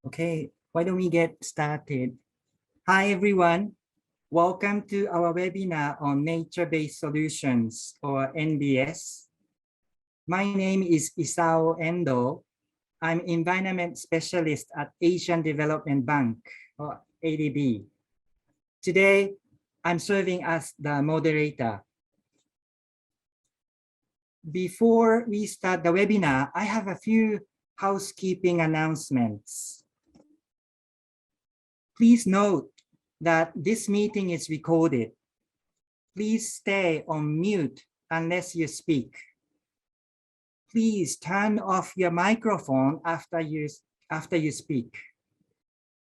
Okay, why don't we get started? Hi, everyone. Welcome to our webinar on nature-based solutions, or NbS. My name is Isao Endo. I'm environment specialist at Asian Development Bank, or ADB. Today, I'm serving as the moderator. Before we start the webinar, I have a few housekeeping announcements. Please note that this meeting is recorded. Please stay on mute unless you speak. Please turn off your microphone after you speak.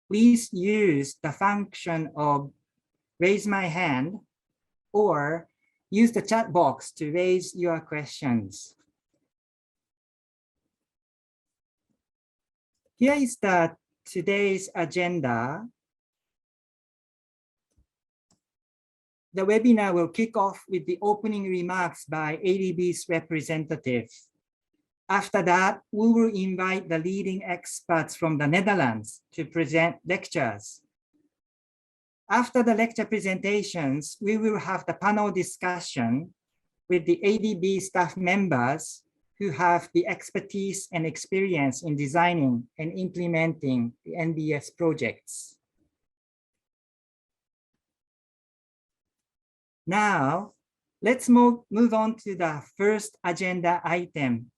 Please use the function of raise my hand or use the chat box to raise your questions. Here is today's agenda. The webinar will kick off with the opening remarks by ADB's representative. After that, we will invite the leading experts from the Netherlands to present lectures. After the lecture presentations, we will have the panel discussion with the ADB staff members who have the expertise and experience in designing and implementing the NbS projects. Now, let's move on to the first agenda item.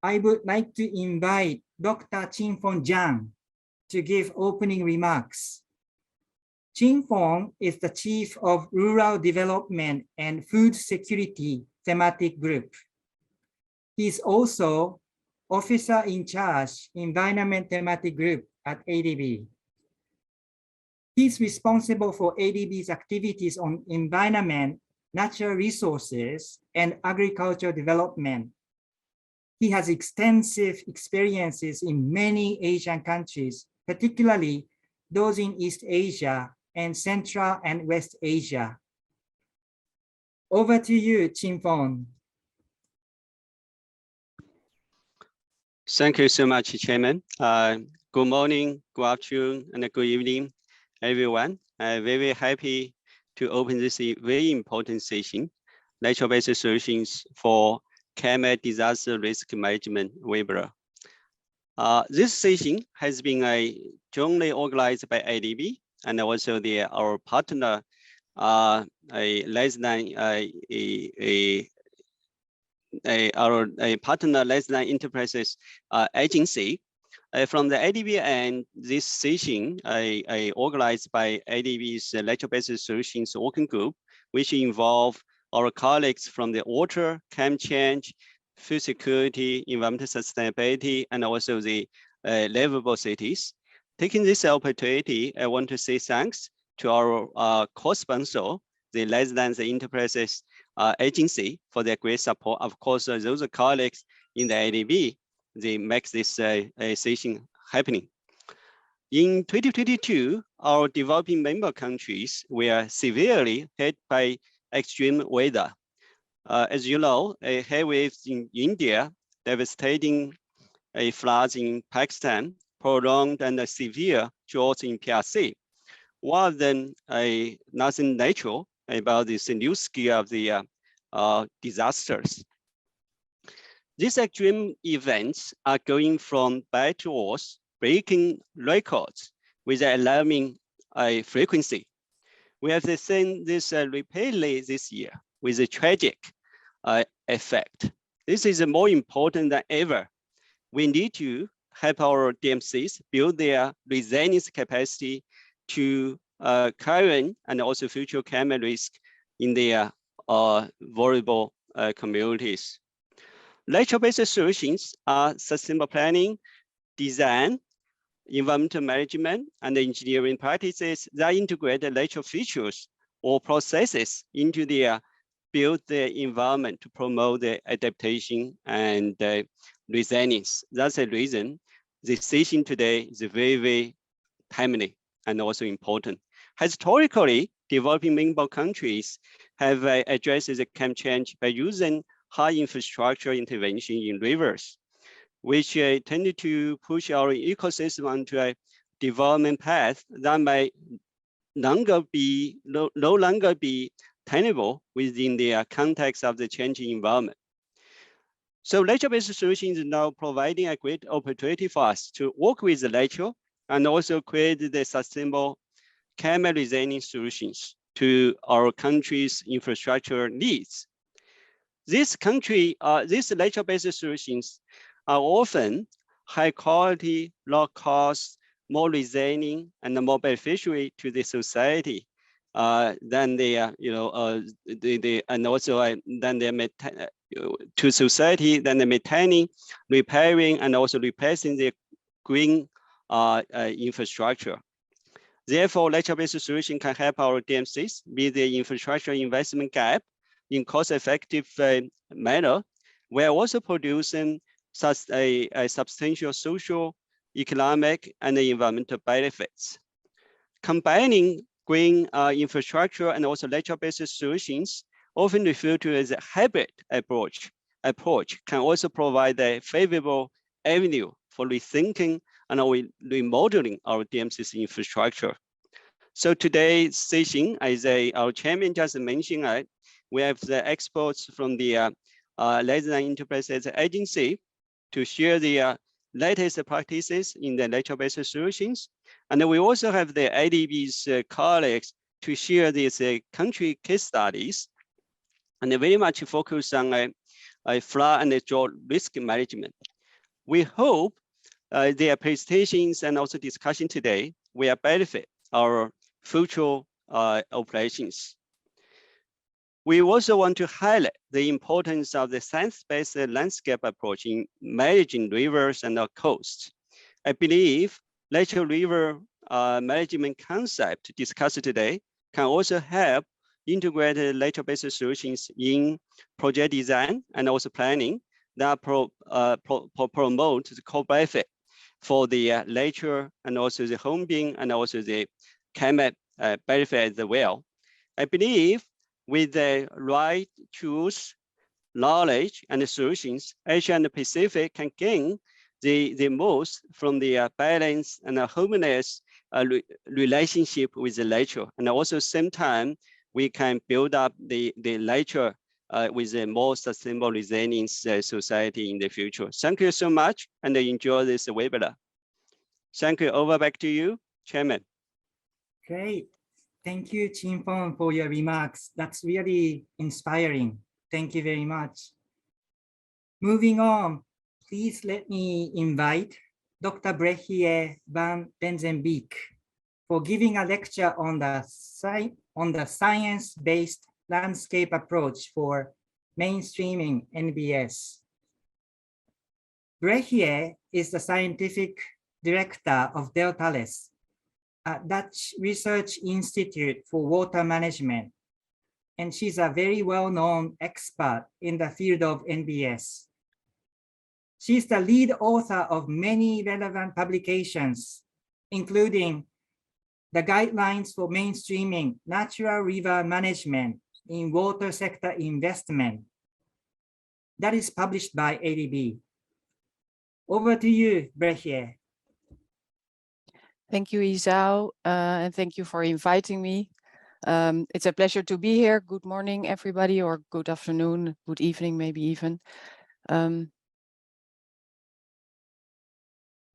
I would like to invite Dr. Qingfeng Zhang to give opening remarks. Qingfeng is the Chief of Rural Development and Food Security Thematic Group. He is also Officer in Charge Environment Thematic Group at ADB. He is responsible for ADB's activities on environment, natural resources, and agricultural development. He has extensive experiences in many Asian countries, particularly those in East Asia and Central and West Asia. Over to you, Qingfeng. Thank you so much, Chairman. Good morning, good afternoon, and good evening, everyone. I'm very happy to open this very important session, nature-based solutions for climate disaster risk management webinar. This session has been jointly organized by ADB and also our partner, Lejla Enterprises agency. From the ADB and this session, organized by ADB's nature-based solutions working group, which involve our colleagues from the water, climate change, food security, environmental sustainability, and also the livable cities. Taking this opportunity, I want to say thanks to our co-sponsor, the Lejla Enterprises agency, for their great support. Of course, those colleagues in the ADB, they make this session happening. In 2022, our developing member countries were severely hit by extreme weather. As you know, heat waves in India, devastating floods in Pakistan, prolonged and severe droughts in PRC. Rather than nothing natural about this new scale of the disasters. These extreme events are going from bad to worse, breaking records with an alarming frequency. We have seen this repeatedly this year with a tragic effect. This is more important than ever. We need to help our DMCs build their resilience capacity to current and also future climate risk in their vulnerable communities. Nature-based solutions are sustainable planning, design, environmental management, and engineering practices that integrate the natural features or processes into their build the environment to promote the adaptation and resilience. That's the reason this session today is very, very timely and also important. Historically, developing member countries have addressed the climate change by using high infrastructure intervention in rivers. which tended to push our ecosystem onto a development path that may no longer be tenable within the context of the changing environment. So nature-based solutions is now providing a great opportunity for us to work with the nature and also create the sustainable climate resilient solutions to our country's infrastructure needs. These nature-based solutions are often high quality, low cost, more resilient, and more beneficial to the society than to society than the maintaining, repairing, and also replacing the green infrastructure. Therefore, nature-based solution can help our DMCs with the infrastructure investment gap in cost-effective manner. We're also producing such a substantial social, economic, and environmental benefits. Combining green infrastructure and also nature-based solutions, often referred to as a hybrid approach, can also provide a favorable avenue for rethinking and remodeling our DMC's infrastructure. So today's session, as our chairman just mentioned, we have the experts from the Lejla Enterprises Agency to share the latest practices in the nature-based solutions. And then we also have the ADB's colleagues to share these country case studies, and they very much focus on flood and drought risk management. We hope their presentations and also discussion today will benefit our future operations. We also want to highlight the importance of the science-based landscape approach in managing rivers and coasts. I believe natural river management concept discussed today can also help integrate nature-based solutions in project design and also planning that promote the co-benefit for the nature and also the home being and also the climate benefit as well. I believe with the right tools, knowledge, and solutions, Asia and the Pacific can gain the most from the balance and the harmonious relationship with the nature. And also same time, we can build up the nature with a more sustainable resilient society in the future. Thank you so much and enjoy this webinar. Thank you. Over back to you, Chairman. Great. Thank you, Qingfeng, for your remarks. That's really inspiring. Thank you very much. Moving on, please let me invite Dr. Bregje van Wesenbeeck for giving a lecture on the science-based landscape approach for mainstreaming NbS. Bregje is the scientific director of Deltares, a Dutch research institute for water management, and she's a very well-known expert in the field of NbS. She's the lead author of many relevant publications, including the Guidelines for Mainstreaming Natural River Management in Water Sector Investment, that is published by ADB. Over to you, Bregje. Thank you, Isao, and thank you for inviting me. It's a pleasure to be here. Good morning, everybody, or good afternoon, good evening, maybe even.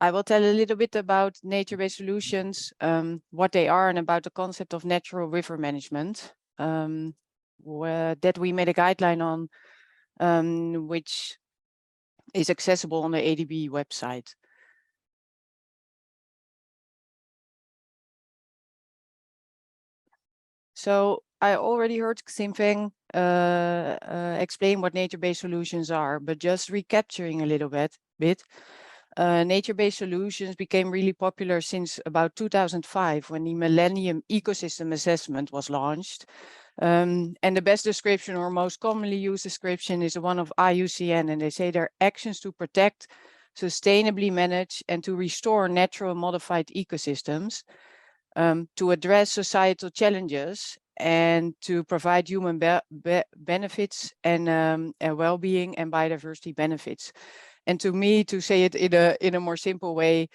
I will tell a little bit about nature-based solutions, what they are, and about the concept of natural river management that we made a guideline on, which is accessible on the ADB website. So I already heard Qingfeng explain what nature-based solutions are, but just recapturing a little bit, nature-based solutions became really popular since about 2005 when the Millennium Ecosystem Assessment was launched. And the best description or most commonly used description is the one of IUCN, and they say they're actions to protect, sustainably manage, and to restore natural modified ecosystems, to address societal challenges and to provide human benefits and well-being and biodiversity benefits. And to me, to say it in a more simple way,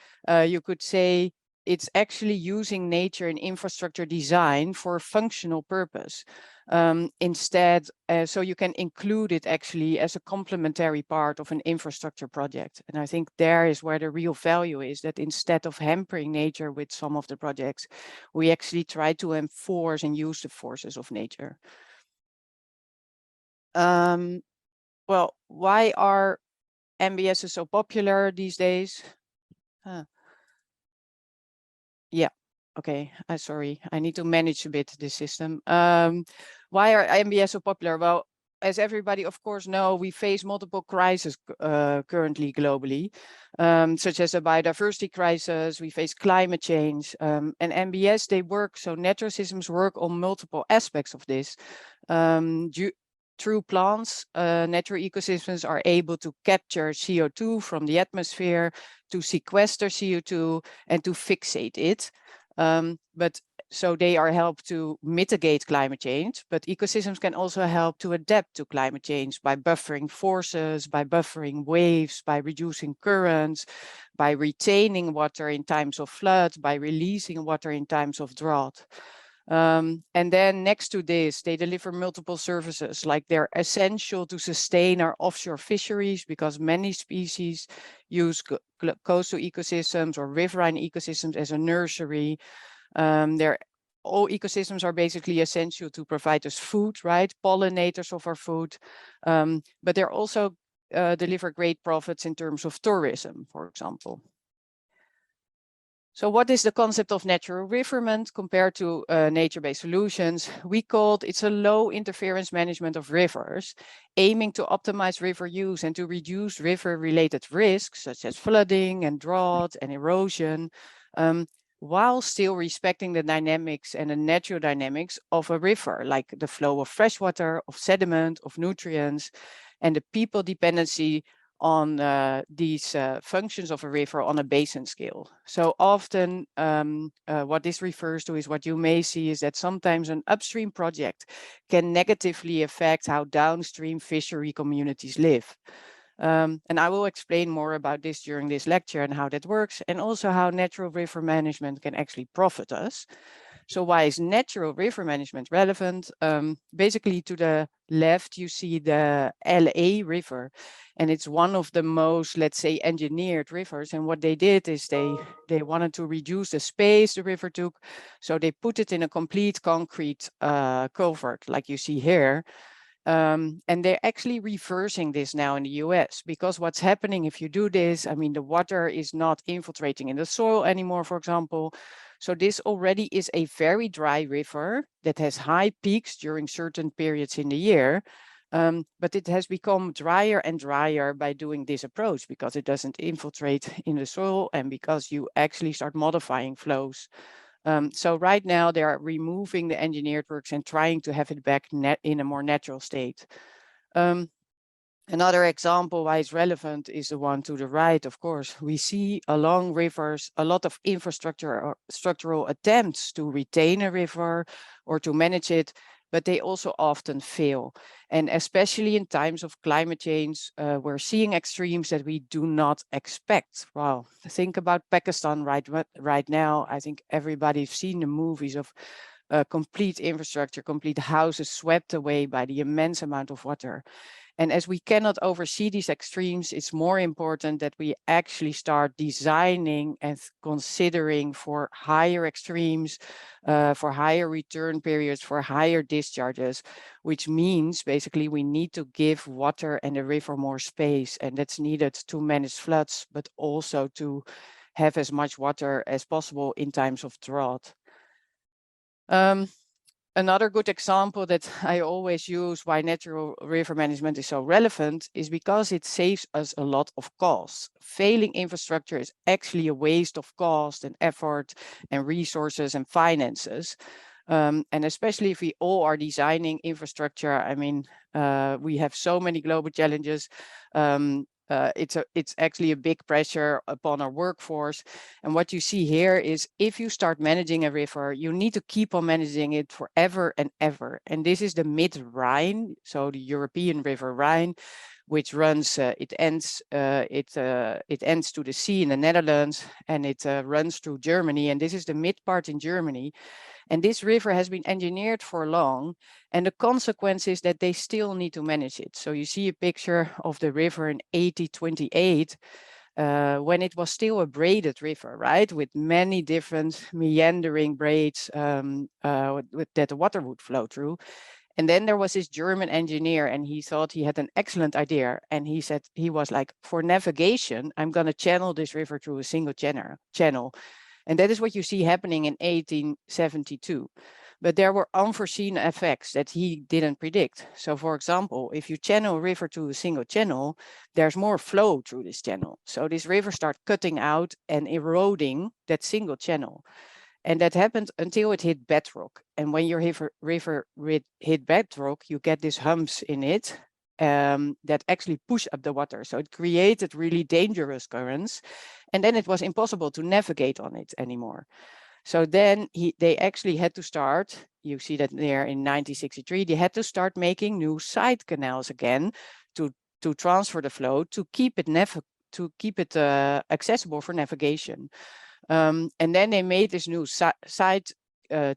you could say it's actually using nature and infrastructure design for a functional purpose. Instead, so you can include it actually as a complementary part of an infrastructure project. And I think there is where the real value is, that instead of hampering nature with some of the projects, we actually try to enforce and use the forces of nature. Well, why are NbS so popular these days? Yeah, okay, sorry, I need to manage a bit this system. Why are NbS so popular? Well, as everybody of course know, we face multiple crises currently globally, such as a biodiversity crisis, we face climate change, and NbS, they work, so natural systems work on multiple aspects of this. Through plants, natural ecosystems are able to capture CO2 from the atmosphere, to sequester CO2, and to fixate it. But so they are helped to mitigate climate change, but ecosystems can also help to adapt to climate change by buffering forces, by buffering waves, by reducing currents, by retaining water in times of flood, by releasing water in times of drought. And then next to this, they deliver multiple services, like they're essential to sustain our offshore fisheries, because many species use coastal ecosystems or riverine ecosystems as a nursery. All ecosystems are basically essential to provide us food, right? Pollinators of our food, but they're also deliver great profits in terms of tourism, for example. So what is the concept of natural riverment compared to nature-based solutions? We called it's a low interference management of rivers, aiming to optimize river use and to reduce river-related risks, such as flooding and drought and erosion, while still respecting the dynamics and the natural dynamics of a river, like the flow of fresh water, of sediment, of nutrients, and the people dependency on these functions of a river on a basin scale. So often what this refers to is, what you may see is that sometimes an upstream project can negatively affect how downstream fishery communities live. And I will explain more about this during this lecture and how that works, and also how natural river management can actually profit us. So why is natural river management relevant? Basically, to the left, you see the LA River, and it's one of the most, let's say, engineered rivers. And what they did is they wanted to reduce the space the river took. So they put it in a complete concrete culvert, like you see here. And they're actually reversing this now in the US, because what's happening if you do this, I mean, the water is not infiltrating in the soil anymore, for example. So this already is a very dry river that has high peaks during certain periods in the year. But it has become drier and drier by doing this approach, because it doesn't infiltrate in the soil and because you actually start modifying flows. So right now they are removing the engineered works and trying to have it back in a more natural state. Another example why it's relevant is the one to the right, of course. We see along rivers a lot of infrastructure or structural attempts to retain a river or to manage it, but they also often fail. And especially in times of climate change, we're seeing extremes that we do not expect. Wow, think about Pakistan right now. I think everybody's seen the movies of complete infrastructure, complete houses swept away by the immense amount of water. And as we cannot oversee these extremes, it's more important that we actually start designing and considering for higher extremes, for higher return periods, for higher discharges, which means basically we need to give water and the river more space, and that's needed to manage floods, but also to have as much water as possible in times of drought. Another good example that I always use why natural river management is so relevant is because it saves us a lot of costs. Failing infrastructure is actually a waste of cost and effort and resources and finances. And especially if we all are designing infrastructure, I mean, we have so many global challenges. It's actually a big pressure upon our workforce. And what you see here is if you start managing a river, you need to keep on managing it forever and ever. And this is the mid-Rhine, so the European River Rhine, which runs, it ends to the sea in the Netherlands, and it runs through Germany. And this is the mid part in Germany. And this river has been engineered for long, and the consequence is that they still need to manage it. So you see a picture of the river in 1828, when it was still a braided river, right? With many different meandering braids that the water would flow through. And then there was this German engineer, and he thought he had an excellent idea. And he said, he was like, for navigation, I'm going to channel this river through a single channel. And that is what you see happening in 1872. But there were unforeseen effects that he didn't predict. So for example, if you channel a river to a single channel, there's more flow through this channel. So this river starts cutting out and eroding that single channel. And that happened until it hit bedrock. And when your river hit bedrock, you get these humps in it that actually push up the water. So it created really dangerous currents. And then it was impossible to navigate on it anymore. So then they actually had to start, you see that there in 1963, they had to start making new side canals again to transfer the flow, to keep it accessible for navigation. And then they made this new side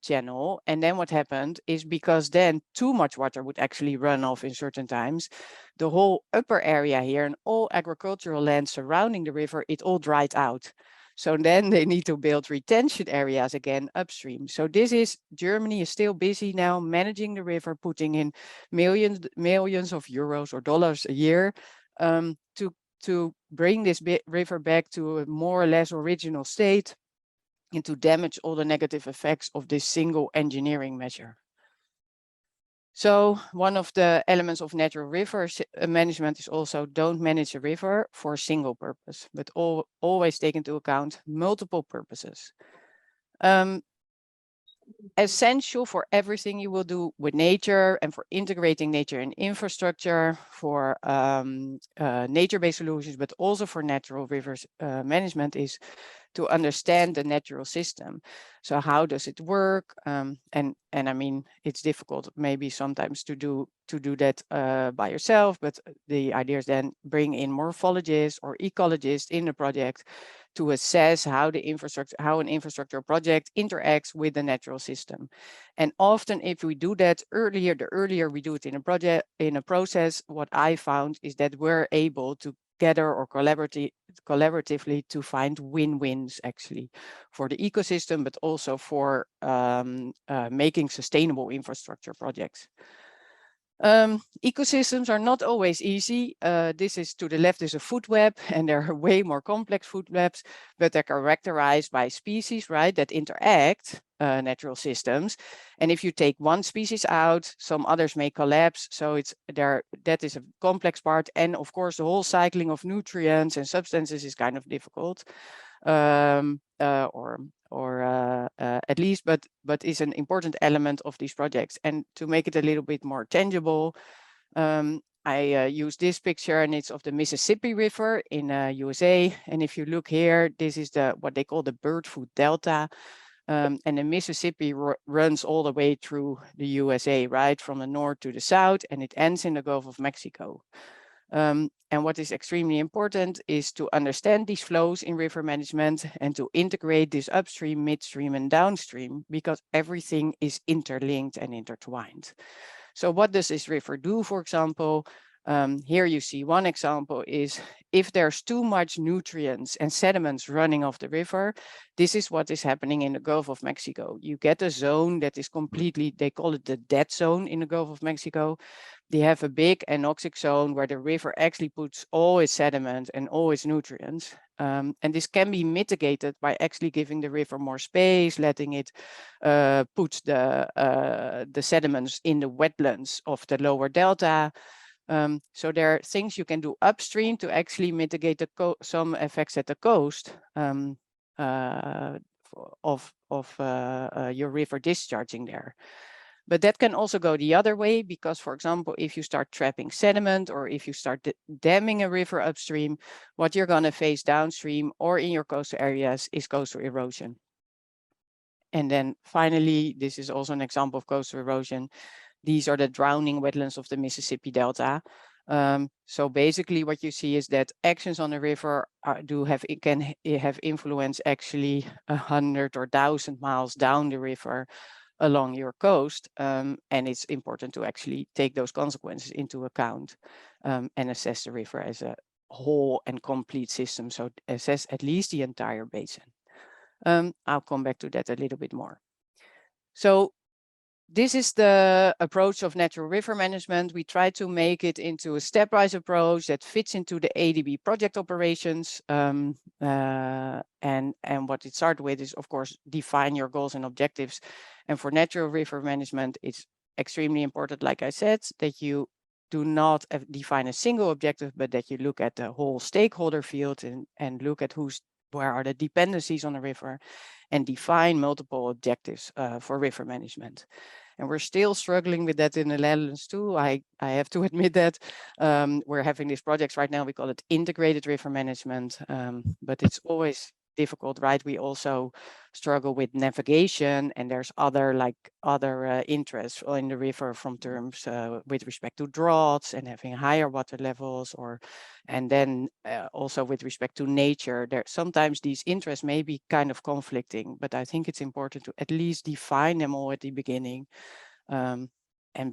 channel. And then what happened is, because then too much water would actually run off in certain times, the whole upper area here and all agricultural land surrounding the river, it all dried out. So then they need to build retention areas again upstream. So Germany is still busy now managing the river, putting in millions of euros or dollars a year to bring this river back to a more or less original state, and to damage all the negative effects of this single engineering measure. So one of the elements of natural river management is also, don't manage a river for a single purpose, but always take into account multiple purposes. Essential for everything you will do with nature, and for integrating nature and infrastructure, for nature-based solutions, but also for natural rivers management, is to understand the natural system. So how does it work? And I mean, it's difficult maybe sometimes to do that by yourself, but the idea is then bring in morphologists or ecologists in the project to assess how an infrastructure project interacts with the natural system. And often, if we do that earlier, the earlier we do it in a process, what I found is that we're able to gather or collaboratively to find win-wins, actually, for the ecosystem, but also for making sustainable infrastructure projects. Ecosystems are not always easy. This is, to the left is a food web, and there are way more complex food webs, but they're characterized by species, right, that interact, natural systems. And if you take one species out, some others may collapse. So that is a complex part. And of course, the whole cycling of nutrients and substances is kind of difficult. At least, but is an important element of these projects. And to make it a little bit more tangible, I use this picture, and it's of the Mississippi River in USA. And if you look here, this is what they call the bird food delta. And the Mississippi runs all the way through the USA, right, from the north to the south, and it ends in the Gulf of Mexico. And what is extremely important is to understand these flows in river management, and to integrate this upstream, midstream, and downstream, because everything is interlinked and intertwined. So what does this river do, for example? Here you see one example is, if there's too much nutrients and sediments running off the river, this is what is happening in the Gulf of Mexico. You get a zone that is completely, they call it the dead zone in the Gulf of Mexico. They have a big anoxic zone where the river actually puts all its sediment and all its nutrients. And this can be mitigated by actually giving the river more space, letting it put the sediments in the wetlands of the lower delta. So there are things you can do upstream to actually mitigate some effects at the coast of your river discharging there. But that can also go the other way, because, for example, if you start trapping sediment, or if you start damming a river upstream, what you're going to face downstream or in your coastal areas is coastal erosion. And then finally, this is also an example of coastal erosion. These are the drowning wetlands of the Mississippi Delta. So basically what you see is that actions on the river can have influence actually 100 or 1,000 miles down the river along your coast. And it's important to actually take those consequences into account and assess the river as a whole and complete system. So assess at least the entire basin. I'll come back to that a little bit more. So this is the approach of natural river management. We try to make it into a stepwise approach that fits into the ADB project operations. And what it starts with is, of course, define your goals and objectives. And for natural river management, it's extremely important, like I said, that you do not define a single objective, but that you look at the whole stakeholder field and look at where are the dependencies on the river, and define multiple objectives for river management. And we're still struggling with that in the Netherlands too. I have to admit that we're having these projects right now. We call it integrated river management, but it's always difficult, right? We also struggle with navigation, and there's other interests in the river from terms with respect to droughts and having higher water levels, and then also with respect to nature. Sometimes these interests may be kind of conflicting, but I think it's important to at least define them all at the beginning, and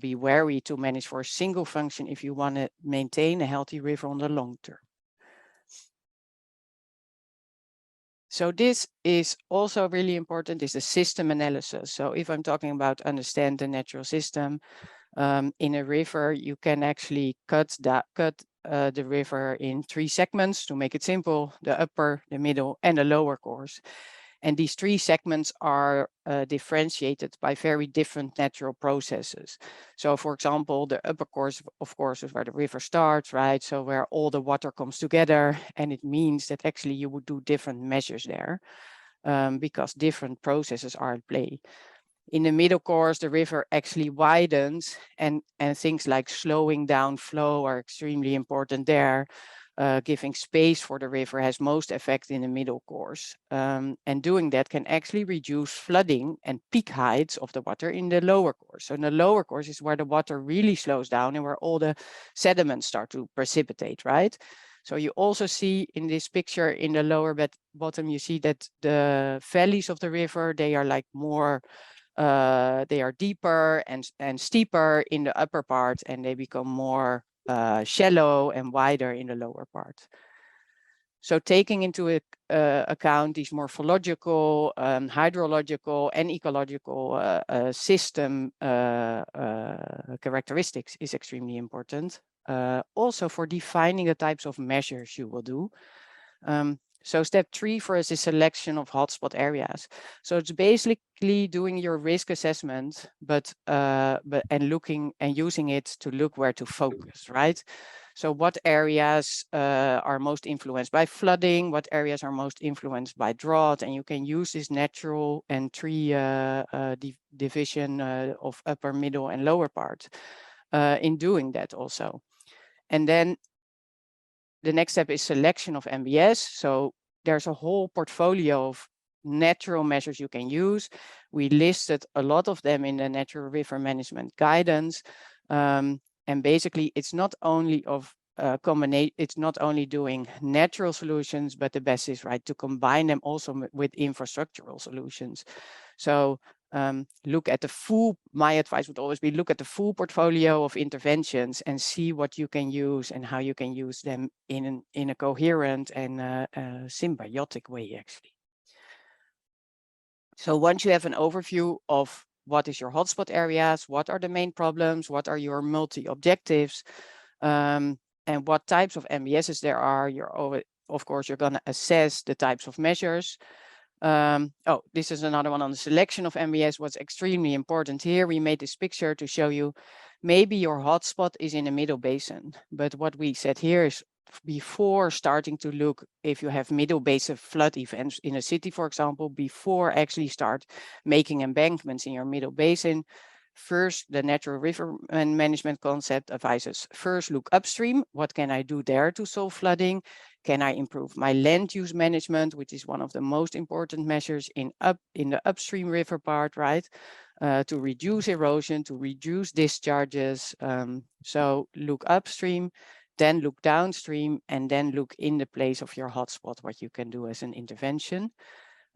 be wary to manage for a single function if you want to maintain a healthy river on the long term. So this is also really important, is the system analysis. So if I'm talking about understand the natural system, in a river, you can actually cut the river in 3 segments to make it simple: the upper, the middle, and the lower course. And these 3 segments are differentiated by very different natural processes. So for example, the upper course, of course, is where the river starts, right? So where all the water comes together, and it means that actually you would do different measures there because different processes are at play. In the middle course, the river actually widens, and things like slowing down flow are extremely important there. Giving space for the river has most effect in the middle course. And doing that can actually reduce flooding and peak heights of the water in the lower course. So in the lower course is where the water really slows down and where all the sediments start to precipitate, right? So you also see in this picture in the lower bottom, you see that the valleys of the river, they are like more, they are deeper and steeper in the upper part, and they become more shallow and wider in the lower part. So taking into account these morphological, hydrological, and ecological system characteristics is extremely important. Also for defining the types of measures you will do. So step 3 for us is selection of hotspot areas. So it's basically doing your risk assessment, but looking and using it to look where to focus, right? So what areas are most influenced by flooding? What areas are most influenced by drought? And you can use this natural and 3 division of upper, middle, and lower part in doing that also. And then the next step is selection of NbS. So there's a whole portfolio of natural measures you can use. We listed a lot of them in the natural river management guidance. And basically it's not only it's not only doing natural solutions, but the best is to combine them also with infrastructural solutions. So look at the full, my advice would always be look at the full portfolio of interventions and see what you can use and how you can use them in a coherent and symbiotic way, actually. So once you have an overview of what is your hotspot areas, what are the main problems, what are your multi-objectives, and what types of NbSs there are, of course, you're going to assess the types of measures. This is another one on the selection of NbS. What's extremely important here, we made this picture to show you maybe your hotspot is in the middle basin, but what we said here is before starting to look if you have middle basin flood events in a city, for example, before actually start making embankments in your middle basin, first, the natural river management concept advises first look upstream. What can I do there to solve flooding? Can I improve my land use management, which is one of the most important measures in the upstream river part, right? to reduce erosion, to reduce discharges. So look upstream, then look downstream, and then look in the place of your hotspot, what you can do as an intervention.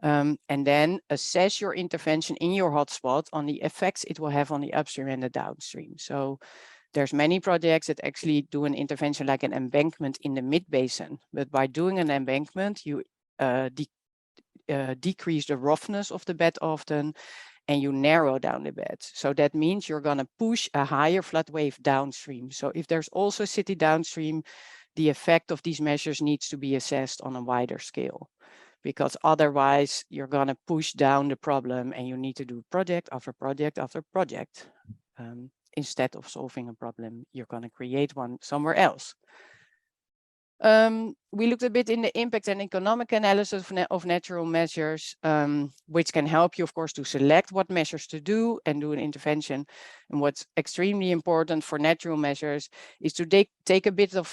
And then assess your intervention in your hotspot on the effects it will have on the upstream and the downstream. So there's many projects that actually do an intervention like an embankment in the mid-basin, but by doing an embankment, you decrease the roughness of the bed often, and you narrow down the bed. So that means you're going to push a higher flood wave downstream. So if there's also city downstream, the effect of these measures needs to be assessed on a wider scale, because otherwise you're going to push down the problem and you need to do project after project after project. Instead of solving a problem, you're going to create one somewhere else. We looked a bit in the impact and economic analysis of natural measures, which can help you, of course, to select what measures to do and do an intervention. And what's extremely important for natural measures is to take a bit of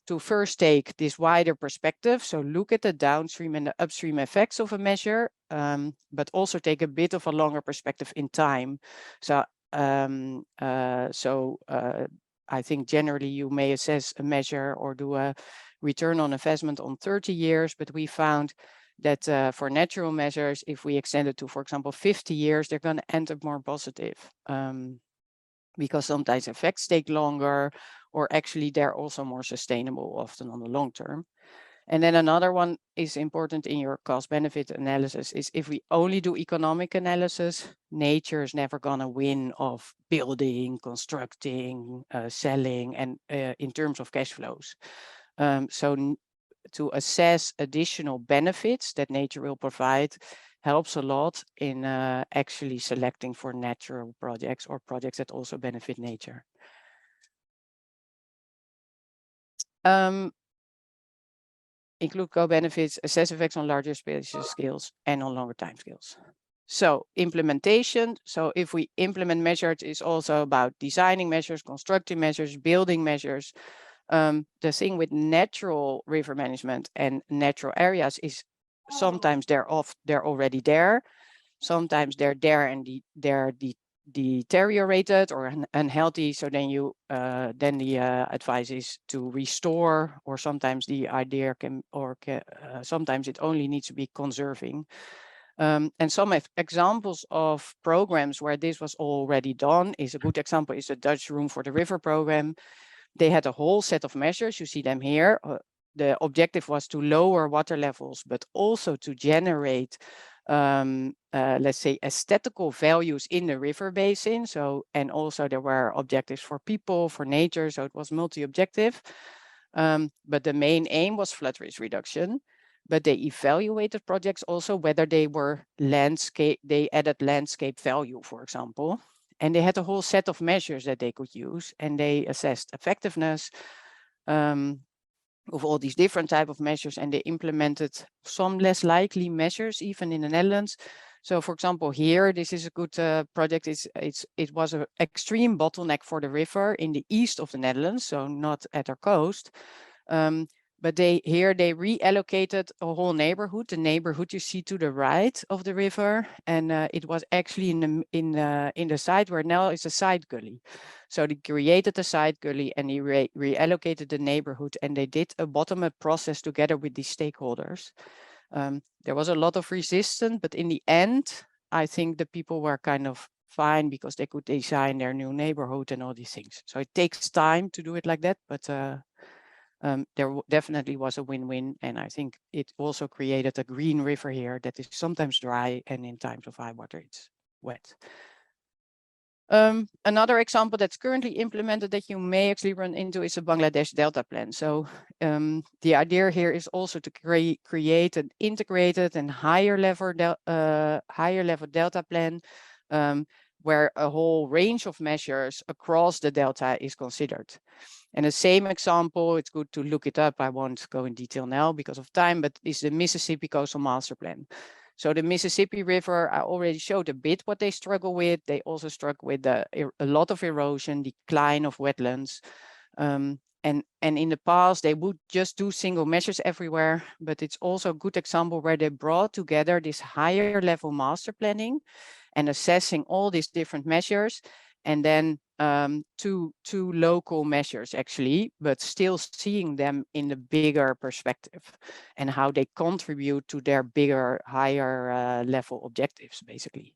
to first take this wider perspective. So look at the downstream and the upstream effects of a measure, but also take a bit of a longer perspective in time. So I think generally you may assess a measure or do a return on investment on 30 years, but we found that for natural measures, if we extend it to, for example, 50 years, they're going to end up more positive, because sometimes effects take longer, or actually they're also more sustainable often on the long term. And then another one is important in your cost benefit analysis is if we only do economic analysis, nature is never going to win of building, constructing, selling, and in terms of cash flows. So to assess additional benefits that nature will provide helps a lot in actually selecting for natural projects or projects that also benefit nature. Include co-benefits, assess effects on larger spatial scales and on longer time scales. So implementation. So if we implement measures, it's also about designing measures, constructing measures, building measures. The thing with natural river management and natural areas is sometimes they're already there. Sometimes they're there and they're deteriorated or unhealthy. So then the advice is to restore, or sometimes the idea sometimes it only needs to be conserving. And some examples of programs where this was already done is a good example is the Dutch Room for the River program. They had a whole set of measures. You see them here. The objective was to lower water levels, but also to generate let's say aesthetical values in the river basin. So, and also there were objectives for people, for nature. So it was multi-objective. But the main aim was flood risk reduction. But they evaluated projects also whether they were they added landscape value, for example. And they had a whole set of measures that they could use, and they assessed effectiveness of all these different type of measures, and they implemented some less likely measures even in the Netherlands. So for example, here, this is a good project. It was an extreme bottleneck for the river in the east of the Netherlands, so not at our coast. But they reallocated a whole neighborhood, the neighborhood you see to the right of the river, and it was actually in the side where now is a side gully. So they created a side gully and they reallocated the neighborhood, and they did a bottom-up process together with these stakeholders. There was a lot of resistance, but in the end, I think the people were kind of fine because they could design their new neighborhood and all these things. So it takes time to do it like that, but there definitely was a win-win, and I think it also created a green river here that is sometimes dry, and in times of high water it's wet. Another example that's currently implemented that you may actually run into is a Bangladesh Delta Plan. So the idea here is also to create an integrated and higher level Delta Plan, where a whole range of measures across the Delta is considered. And the same example, it's good to look it up. I won't go in detail now because of time, but it's the Mississippi Coastal Master Plan. So the Mississippi River, I already showed a bit what they struggle with. They also struggle with a lot of erosion, decline of wetlands. And in the past, they would just do single measures everywhere, but it's also a good example where they brought together this higher level master planning and assessing all these different measures, and then two local measures actually, but still seeing them in the bigger perspective and how they contribute to their bigger, higher level objectives, basically.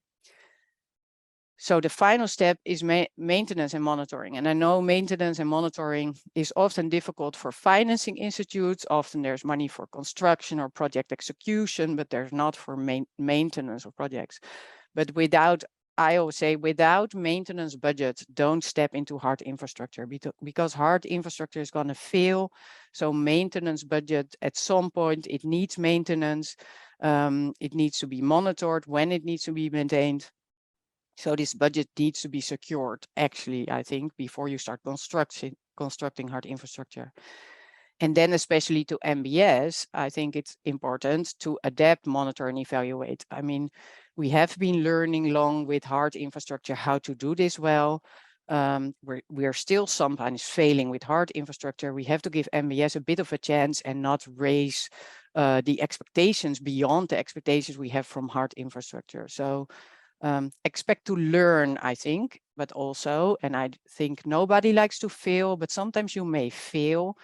So the final step is maintenance and monitoring. And I know maintenance and monitoring is often difficult for financing institutes. Often there's money for construction or project execution, but there's not for maintenance of projects. But without, I always say, without maintenance budget, don't step into hard infrastructure, because hard infrastructure is going to fail. So maintenance budget, at some point, it needs maintenance. It needs to be monitored when it needs to be maintained. So this budget needs to be secured, actually, I think, before you start constructing hard infrastructure. And then especially to NbS, I think it's important to adapt, monitor, and evaluate. I mean, we have been learning along with hard infrastructure how to do this well. We're still sometimes failing with hard infrastructure. We have to give NbS a bit of a chance and not raise the expectations beyond the expectations we have from hard infrastructure. So expect to learn, I think, but also, and I think nobody likes to fail, but sometimes you may fail,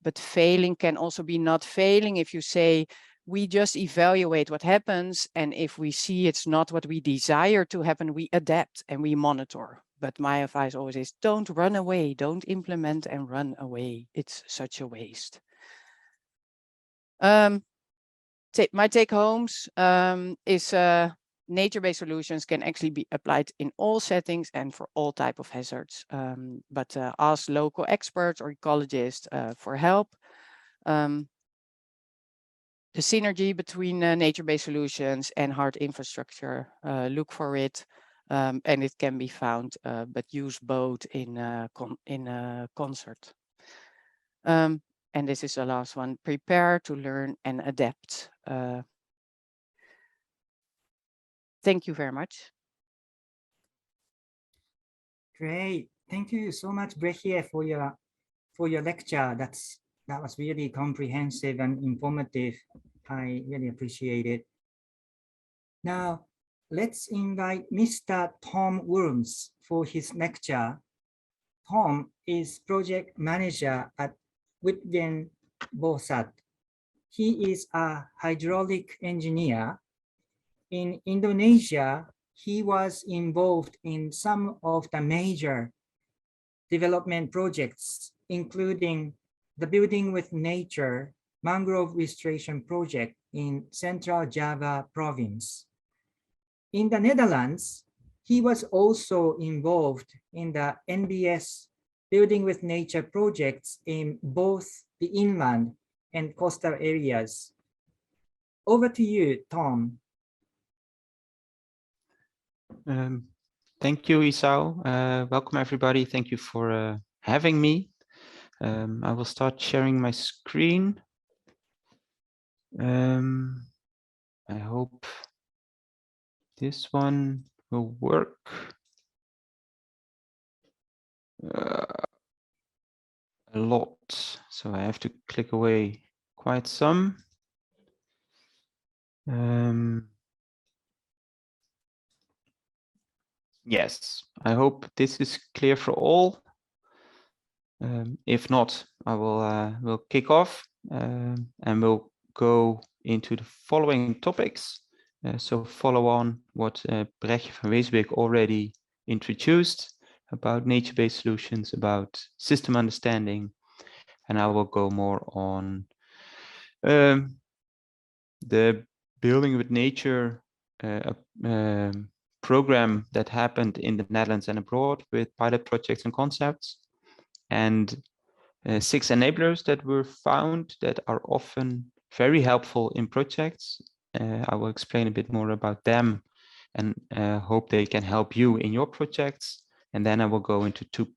but failing can also be not failing if you say, we just evaluate what happens, and if we see it's not what we desire to happen, we adapt and we monitor. But my advice always is, don't run away, don't implement and run away. It's such a waste. My take homes is nature-based solutions can actually be applied in all settings and for all type of hazards. But ask local experts or ecologists for help. The synergy between nature-based solutions and hard infrastructure, look for it, and it can be found, but use both in concert. And this is the last one, prepare to learn and adapt. Thank you very much. Great. Thank you so much, Bregje, for your lecture. That was really comprehensive and informative. I really appreciate it. Now, let's invite Mr. Tom Wilms for his lecture. Tom is project manager at Wesenbeeck. He is a hydraulic engineer. In Indonesia, he was involved in some of the major development projects, including the Building with Nature Mangrove Restoration Project in Central Java province. In the Netherlands, he was also involved in the NbS Building with Nature projects in both the inland and coastal areas. Over to you, Tom. Thank you, Isao. Welcome, everybody. Thank you for having me. I will start sharing my screen. I hope this one will work. A lot, so I have to click away quite some. Yes, I hope this is clear for all. If not, I will kick off and we'll go into the following topics. So follow on what Bregje van Wesenbeeck already introduced about nature-based solutions, about system understanding, and I will go more on the Building with Nature program that happened in the Netherlands and abroad with pilot projects and concepts, and 6 enablers that were found that are often very helpful in projects. I will explain a bit more about them and hope they can help you in your projects. And then I will go into 2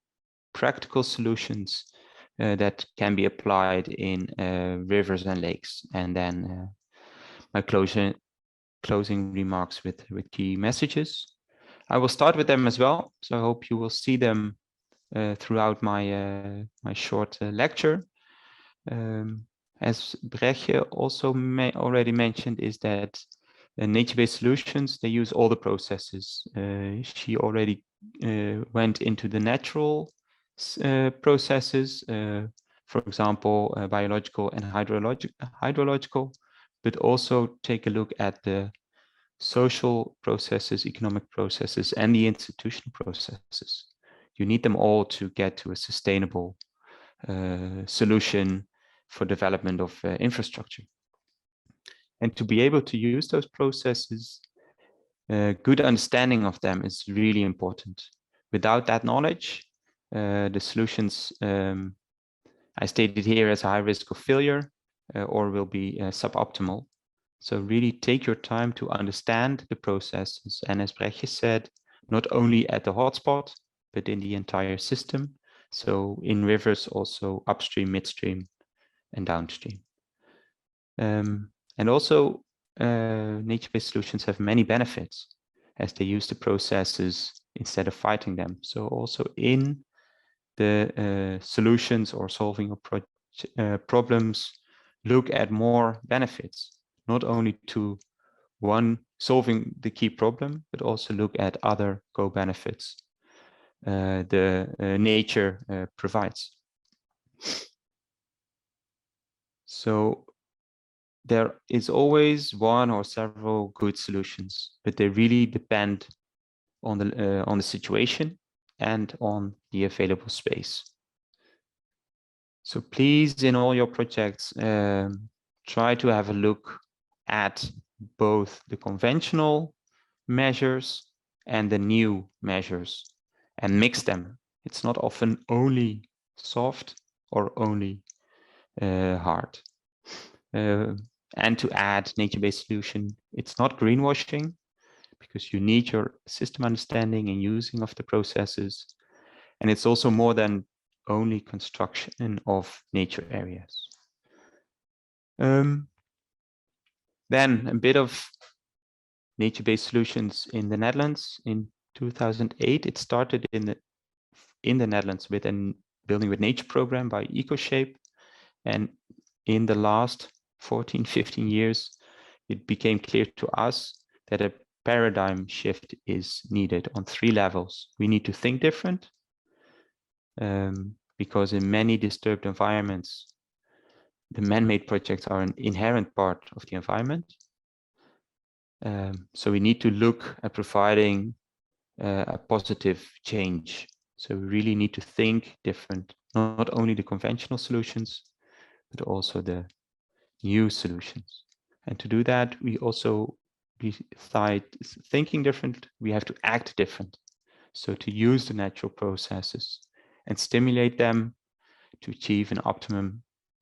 practical solutions that can be applied in rivers and lakes. And then my closing remarks with key messages. I will start with them as well, so I hope you will see them throughout my my short lecture. As Bregje also already mentioned, is that nature-based solutions, they use all the processes. She already went into the natural processes, for example, biological and hydrological, but also take a look at the social processes, economic processes, and the institutional processes. You need them all to get to a sustainable solution for development of infrastructure. And to be able to use those processes, good understanding of them is really important. Without that knowledge, the solutions I stated here as a high risk of failure or will be suboptimal. So really take your time to understand the processes. And as Bregje said, not only at the hotspot, but in the entire system. So in rivers, also upstream, midstream, and downstream. And also nature-based solutions have many benefits as they use the processes instead of fighting them. So also in the solutions or solving of problems, look at more benefits, not only to one solving the key problem, but also look at other co-benefits the nature provides. So there is always one or several good solutions, but they really depend on the situation and on the available space. So please, in all your projects, try to have a look at both the conventional measures and the new measures and mix them. It's not often only soft or only hard. And to add nature-based solution, it's not greenwashing, because you need your system understanding and using of the processes. And it's also more than only construction of nature areas. Then a bit of nature-based solutions in the Netherlands. In 2008, it started in the Netherlands with a Building with Nature program by EcoShape. And in the last 14, 15 years, it became clear to us that a paradigm shift is needed on 3 levels. We need to think different, because in many disturbed environments, the man-made projects are an inherent part of the environment. So we need to look at providing a positive change. So we really need to think different, not only the conventional solutions, but also the new solutions. And to do that, we also, besides thinking different, we have to act different. So to use the natural processes and stimulate them to achieve an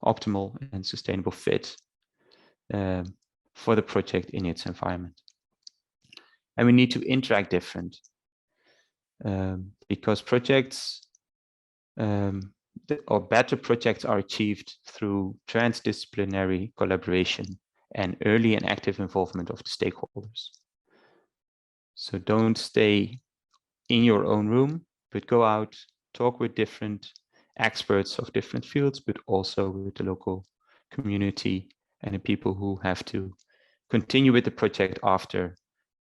optimal and sustainable fit for the project in its environment. And we need to interact different because projects or better projects are achieved through transdisciplinary collaboration and early and active involvement of the stakeholders. So don't stay in your own room, but go out, talk with different experts of different fields, but also with the local community and the people who have to continue with the project after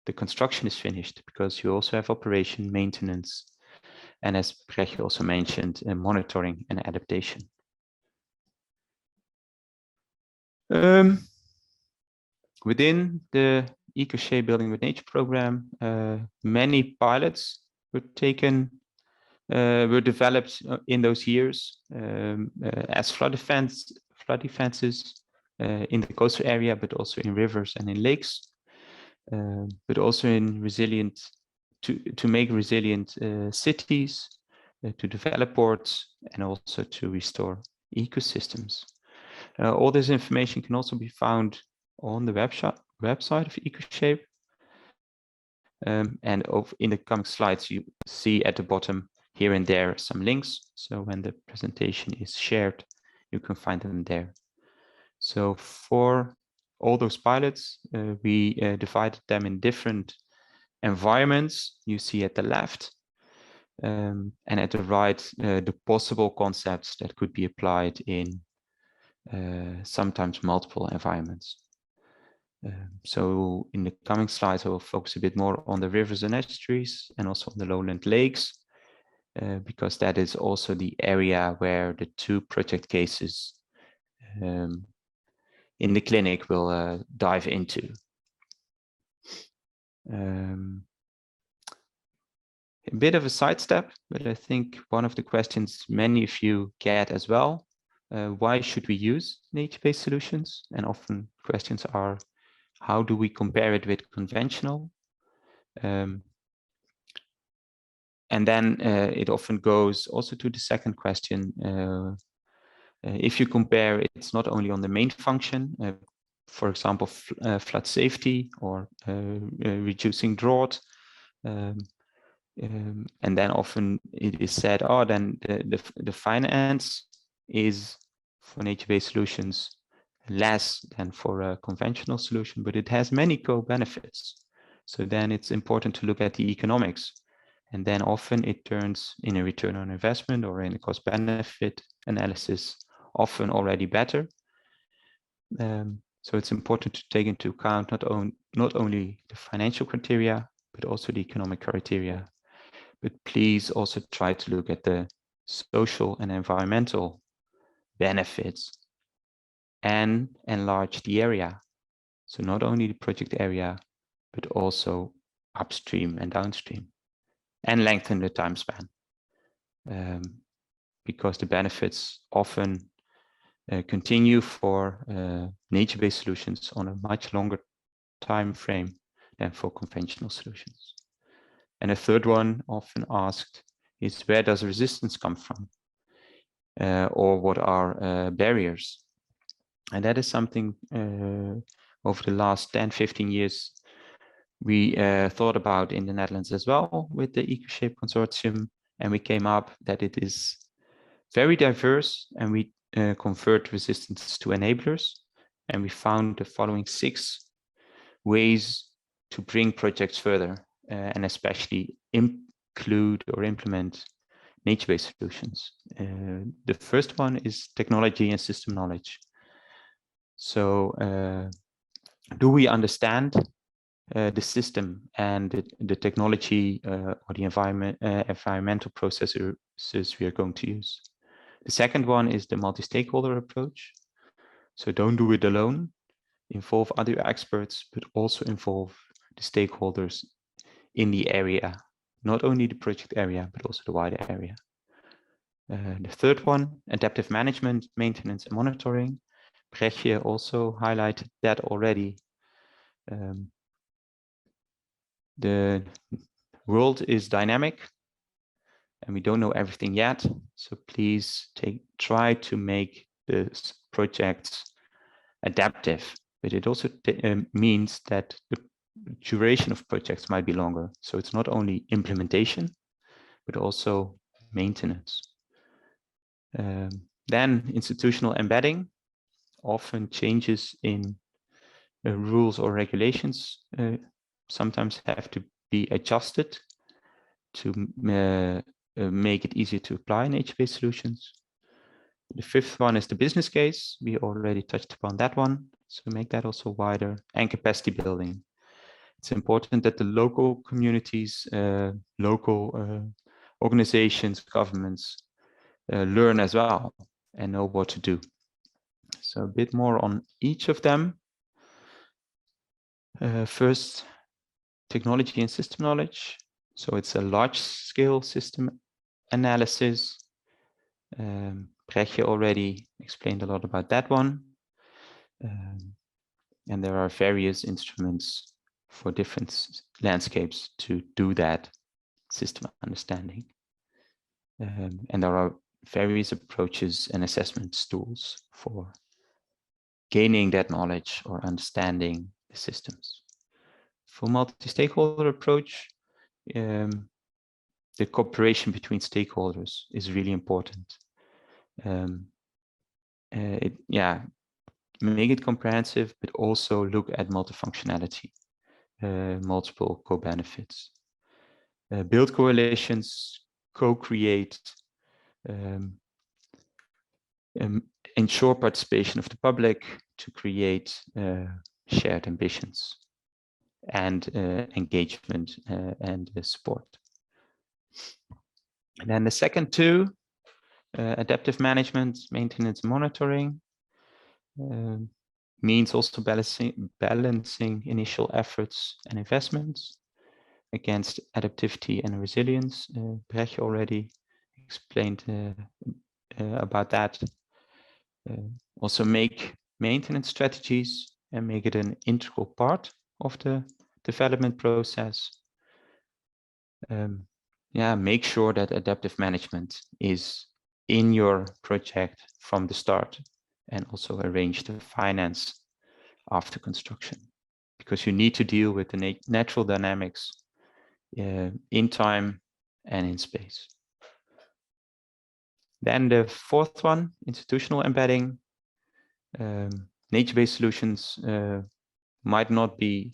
the construction is finished, because you also have operation, maintenance, and as Bregje also mentioned, monitoring and adaptation. Within the EcoShape Building with Nature program, many pilots were developed in those years as flood defenses in the coastal area, but also in rivers and in lakes, but also in resilient to make resilient cities, to develop ports, and also to restore ecosystems. All this information can also be found on the website of EcoShape. And in the coming slides, you see at the bottom here and there some links. So when the presentation is shared, you can find them there. So for all those pilots, we divided them in different environments. You see at the left, and at the right, the possible concepts that could be applied in sometimes multiple environments. So in the coming slides, I will focus a bit more on the rivers and estuaries and also on the lowland lakes, because that is also the area where the 2 project cases in the clinic will dive into. A bit of a sidestep, but I think one of the questions many of you get as well, why should we use nature-based solutions? And often questions are, how do we compare it with conventional? And then it often goes also to the second question. If you compare, it's not only on the main function, for example, flood safety or reducing drought. And then often it is said, oh, then the finance is for nature-based solutions less than for a conventional solution, but it has many co-benefits. So then it's important to look at the economics. And then often it turns in a return on investment or in a cost-benefit analysis, often already better. So it's important to take into account not only the financial criteria, but also the economic criteria. But please also try to look at the social and environmental benefits and enlarge the area. So not only the project area, but also upstream and downstream, and lengthen the time span, because the benefits often continue for nature-based solutions on a much longer time frame than for conventional solutions. And a third one often asked is, where does resistance come from? Or what are barriers? And that is something over the last 10, 15 years we thought about in the Netherlands as well with the EcoShape Consortium. And we came up that it is very diverse, and we convert resistance to enablers. And we found the following 6 ways to bring projects further, and especially include or implement nature-based solutions. The first one is technology and system knowledge. So do we understand the system and the technology or the environmental processes we are going to use? The second one is the multi-stakeholder approach. So don't do it alone. Involve other experts, but also involve the stakeholders in the area, not only the project area, but also the wider area. The third one, adaptive management, maintenance and monitoring. Bregje also highlighted that already. The world is dynamic and we don't know everything yet. So please try to make the projects adaptive, but it also means that the duration of projects might be longer. So it's not only implementation, but also maintenance. Then institutional embedding, often changes in rules or regulations sometimes have to be adjusted to make it easier to apply nature-based solutions. The fifth one is the business case. We already touched upon that one, so make that also wider. And capacity building. It's important that the local communities, local organizations, governments learn as well and know what to do. So a bit more on each of them. First, technology and system knowledge. So it's a large-scale system analysis. Bregje already explained a lot about that one. And there are various instruments for different landscapes to do that system understanding. And there are various approaches and assessment tools for gaining that knowledge or understanding the systems. For multi-stakeholder approach, the cooperation between stakeholders is really important. Make it comprehensive, but also look at multifunctionality, multiple co-benefits. Build coalitions, co-create, ensure participation of the public to create shared ambitions and engagement and support. And then the second two, adaptive management, maintenance, monitoring, means also balancing initial efforts and investments against adaptivity and resilience. Bregje already explained about that. Also make maintenance strategies and make it an integral part of the development process. Make sure that adaptive management is in your project from the start, and also arrange the finance after construction, because you need to deal with the natural dynamics in time and in space. Then the fourth one, institutional embedding. Nature-based solutions might not be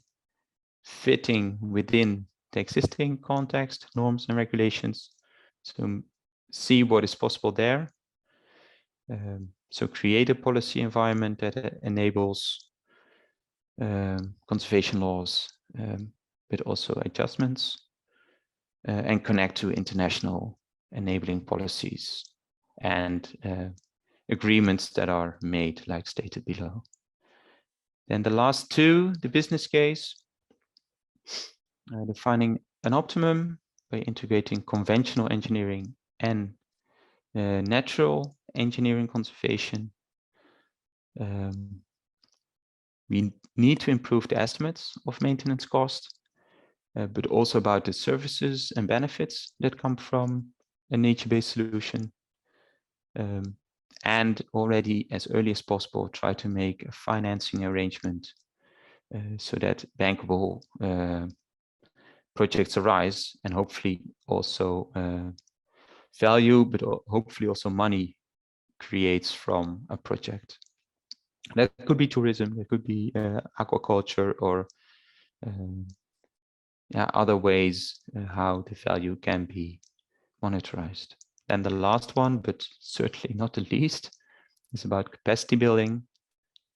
fitting within the existing context, norms and regulations. So see what is possible there. So create a policy environment that enables conservation laws, but also adjustments, and connect to international enabling policies and agreements that are made, like stated below. Then the last two, the business case, defining an optimum by integrating conventional engineering and natural engineering conservation. We need to improve the estimates of maintenance cost, but also about the services and benefits that come from a nature-based solution. And already as early as possible, try to make a financing arrangement so that bankable projects arise, and hopefully also value, but hopefully also money creates from a project. That could be tourism, that could be aquaculture, or other ways how the value can be monetized. Then the last one, but certainly not the least, is about capacity building.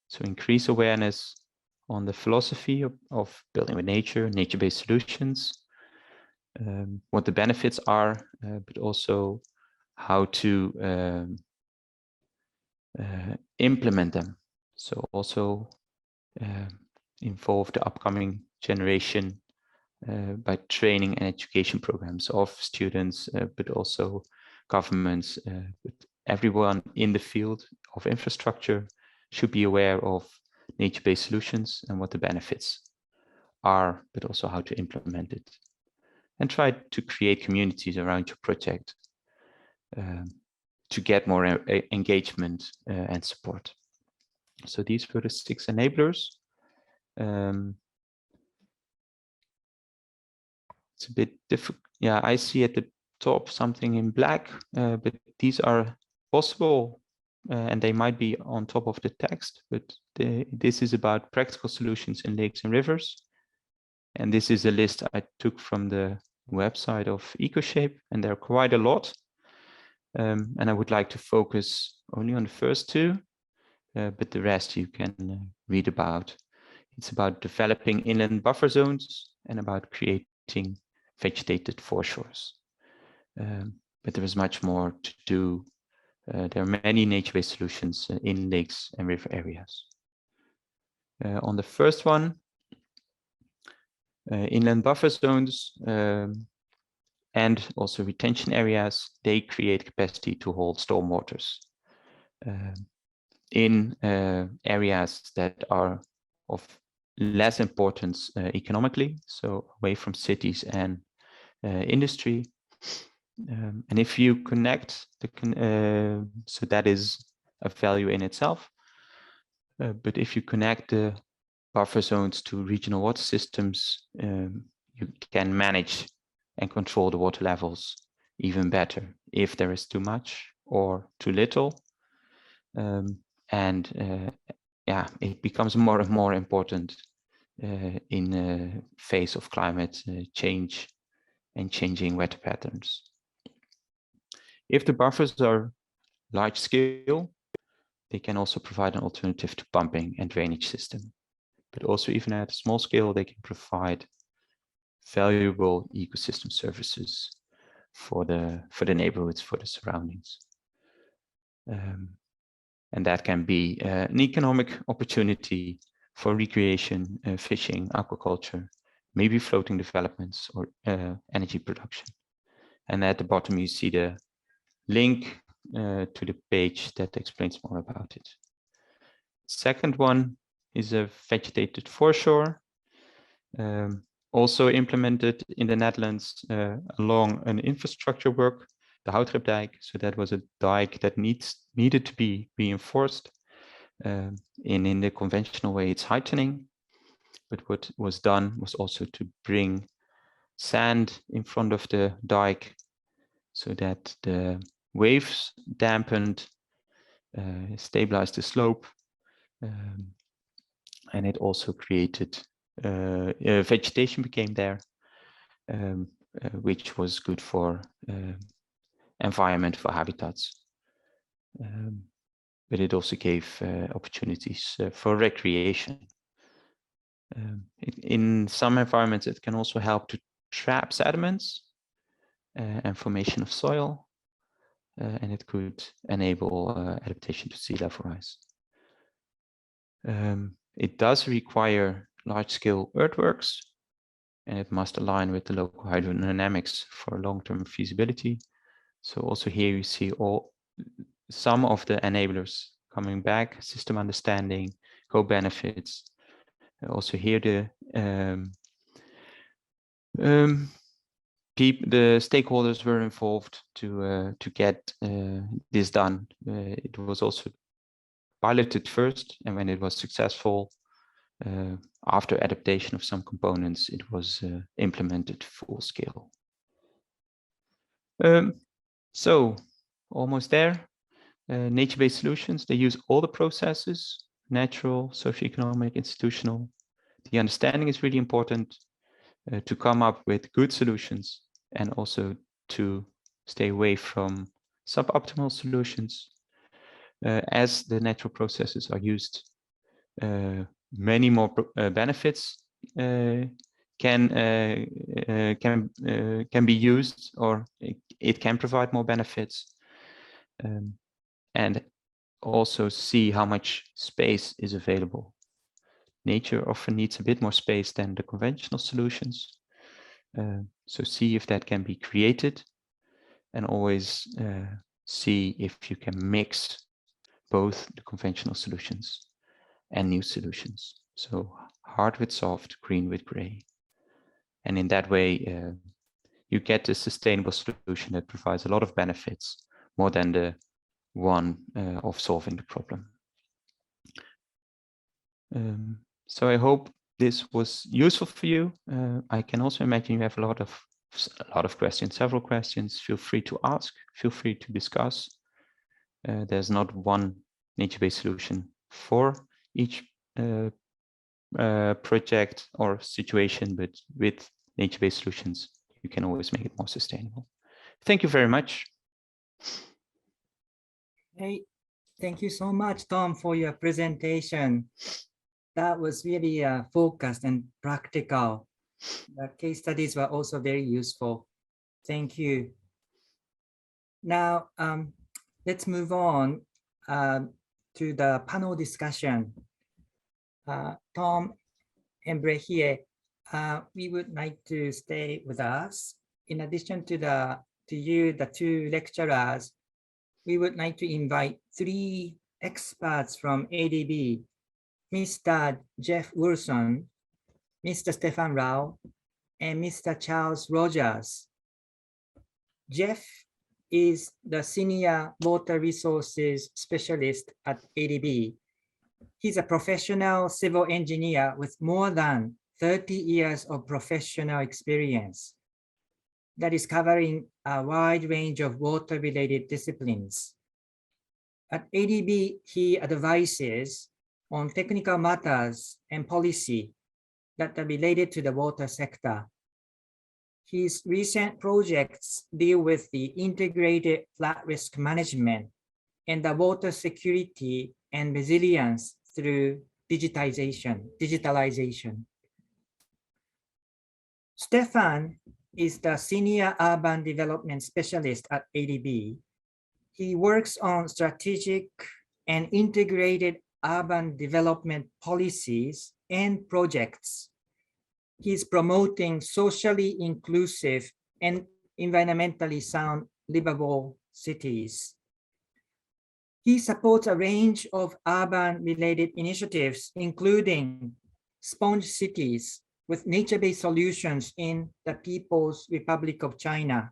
So increase awareness on the philosophy of building with nature, nature-based solutions, what the benefits are, but also how to implement them. So also involve the upcoming generation by training and education programs of students, but also governments, but everyone in the field of infrastructure should be aware of nature-based solutions and what the benefits are, but also how to implement it. And try to create communities around your project to get more engagement and support. So these were the 6 enablers. It's a bit difficult. Yeah, I see at the top something in black, but these are possible and they might be on top of the text, but this is about practical solutions in lakes and rivers. And this is a list I took from the website of EcoShape, and there are quite a lot. And I would like to focus only on the first 2, but the rest you can read about. It's about developing inland buffer zones and about creating vegetated foreshores. But there is much more to do. There are many nature-based solutions in lakes and river areas. On the first one, inland buffer zones and also retention areas, they create capacity to hold stormwaters in areas that are of less importance economically, so away from cities and industry. And if you connect, so that is a value in itself, but if you connect the buffer zones to regional water systems, you can manage and control the water levels even better if there is too much or too little. It becomes more and more important in the face of climate change and changing weather patterns. If the buffers are large scale, they can also provide an alternative to pumping and drainage system. but also even at a small scale, they can provide valuable ecosystem services for the neighborhoods, for the surroundings. And that can be an economic opportunity for recreation, fishing, aquaculture, maybe floating developments or energy production. And at the bottom, you see the link to the page that explains more about it. Second one is a vegetated foreshore, also implemented in the Netherlands along an infrastructure work, the Houtgreepdijk. So that was a dike that needed to be reinforced. In the conventional way, it's heightening. But what was done was also to bring sand in front of the dike so that the waves dampened, stabilized the slope, and it also created vegetation became there, which was good for environment, for habitats. But it also gave opportunities for recreation. In some environments, it can also help to trap sediments and formation of soil, and it could enable adaptation to sea level rise. It does require large-scale earthworks, and it must align with the local hydrodynamics for long-term feasibility. So also here you see some of the enablers coming back: system understanding, co-benefits. Also here the stakeholders were involved to get this done. It was also piloted first, and when it was successful, after adaptation of some components, it was implemented full scale. So almost there. Nature-based solutions, they use all the processes: natural, socioeconomic, institutional. The understanding is really important to come up with good solutions, and also to stay away from suboptimal solutions. As the natural processes are used, many more benefits can be used, or it can provide more benefits, and also see how much space is available. Nature often needs a bit more space than the conventional solutions. So see if that can be created, and always see if you can mix both the conventional solutions and new solutions. So hard with soft, green with gray. And in that way, you get a sustainable solution that provides a lot of benefits, more than the one of solving the problem. So I hope this was useful for you. I can also imagine you have a lot of questions, several questions. Feel free to ask, feel free to discuss. There's not one nature-based solution for each project or situation, but with nature-based solutions, you can always make it more sustainable. Thank you very much. Hey, thank you so much, Tom, for your presentation. That was really focused and practical. The case studies were also very useful. Thank you. Now, let's move on to the panel discussion. Tom and Bregje, we would like to stay with us. In addition to you, the two lecturers, we would like to invite three experts from ADB: Mr. Jeff Wilson, Mr. Stefan Rao, and Mr. Charles Rogers. Jeff is the Senior Water Resources Specialist at ADB. He's a professional civil engineer with more than 30 years of professional experience that is covering a wide range of water-related disciplines. At ADB, he advises on technical matters and policy that are related to the water sector. His recent projects deal with the integrated flood risk management and the water security and resilience through digitalization. Stefan is the Senior Urban Development Specialist at ADB. He works on strategic and integrated urban development policies and projects. He's promoting socially inclusive and environmentally sound livable cities. He supports a range of urban-related initiatives, including sponge cities with nature-based solutions in the People's Republic of China.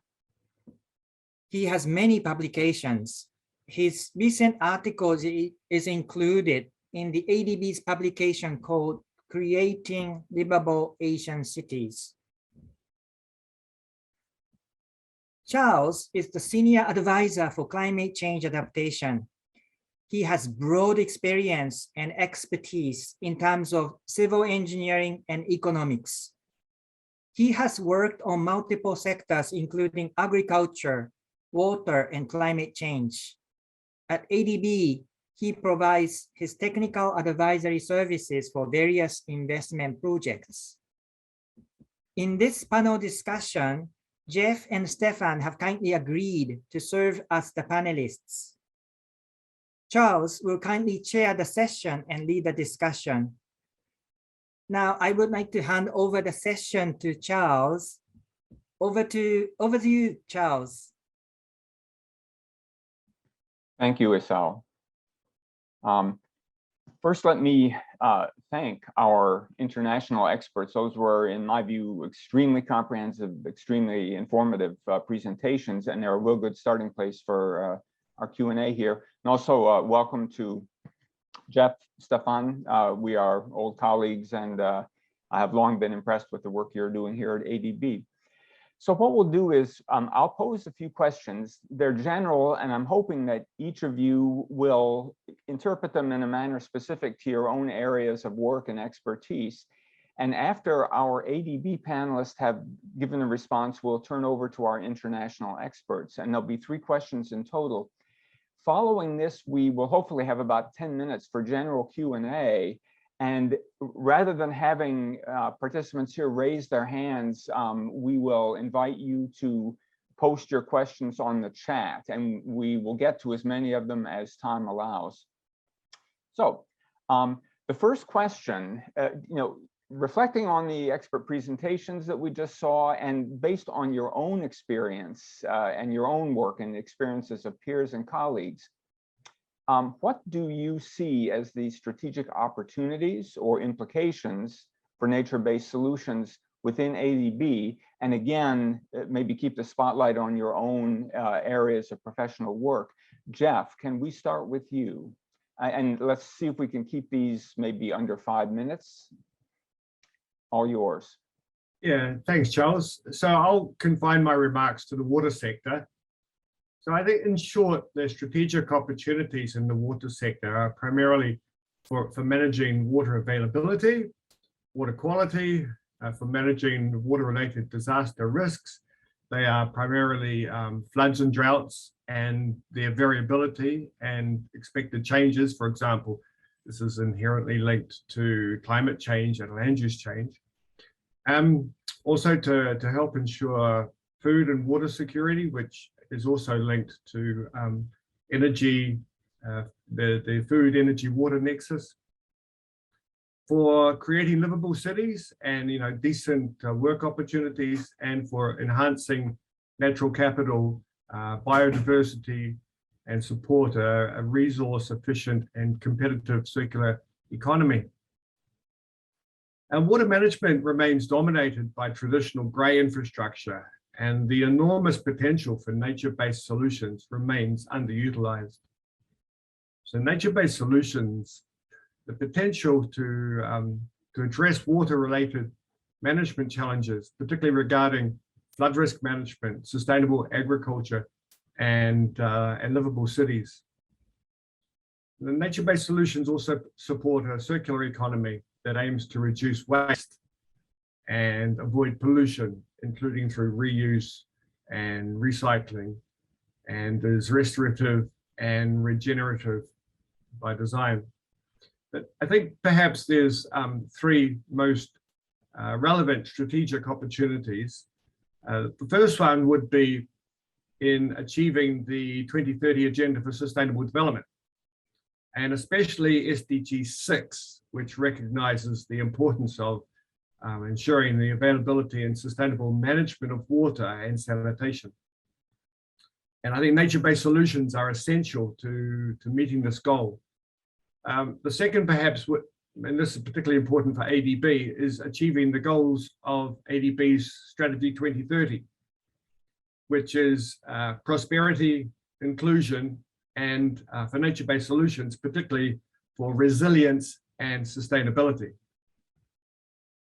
He has many publications. His recent articles is included in the ADB's publication called Creating Livable Asian Cities. Charles is the Senior Advisor for Climate Change Adaptation. He has broad experience and expertise in terms of civil engineering and economics. He has worked on multiple sectors, including agriculture, water, and climate change. At ADB, he provides his technical advisory services for various investment projects. In this panel discussion, Jeff and Stefan have kindly agreed to serve as the panelists. Charles will kindly chair the session and lead the discussion. Now, I would like to hand over the session to Charles. Over to you, Charles. Thank you, Isao. First, let me thank our international experts. Those were, in my view, extremely comprehensive, extremely informative presentations, and they're a real good starting place for our Q&A here. And also, welcome to Jeff, Stefan. We are old colleagues, and I have long been impressed with the work you're doing here at ADB. So what we'll do is I'll pose a few questions. They're general, and I'm hoping that each of you will interpret them in a manner specific to your own areas of work and expertise. And after our ADB panelists have given a response, we'll turn over to our international experts, and there'll be 3 questions in total. Following this, we will hopefully have about 10 minutes for general Q&A. And rather than having participants here raise their hands, we will invite you to post your questions on the chat, and we will get to as many of them as time allows. So the first question, reflecting on the expert presentations that we just saw, and based on your own experience and your own work and experiences of peers and colleagues, what do you see as the strategic opportunities or implications for nature-based solutions within ADB? And again, maybe keep the spotlight on your own areas of professional work. Jeff, can we start with you? And let's see if we can keep these maybe under 5 minutes. All yours. Yeah, thanks, Charles. So I'll confine my remarks to the water sector. So I think, in short, the strategic opportunities in the water sector are primarily for managing water availability, water quality, for managing water-related disaster risks. They are primarily floods and droughts and their variability and expected changes. For example, this is inherently linked to climate change and land use change. Also to help ensure food and water security, which is also linked to energy, the food, energy, water nexus, for creating livable cities and decent work opportunities, and for enhancing natural capital, biodiversity, and support a resource efficient and competitive circular economy. And water management remains dominated by traditional grey infrastructure, and the enormous potential for nature-based solutions remains underutilized. So nature-based solutions, the potential to address water-related management challenges, particularly regarding flood risk management, sustainable agriculture, and livable cities. The nature-based solutions also support a circular economy that aims to reduce waste and avoid pollution, including through reuse and recycling, and is restorative and regenerative by design. But I think perhaps there's three most relevant strategic opportunities. The first one would be in achieving the 2030 Agenda for Sustainable Development, and especially SDG 6, which recognizes the importance of ensuring the availability and sustainable management of water and sanitation. And I think nature-based solutions are essential to meeting this goal. The second, perhaps, and this is particularly important for ADB, is achieving the goals of ADB's Strategy 2030, which is prosperity, inclusion, and for nature-based solutions, particularly for resilience and sustainability.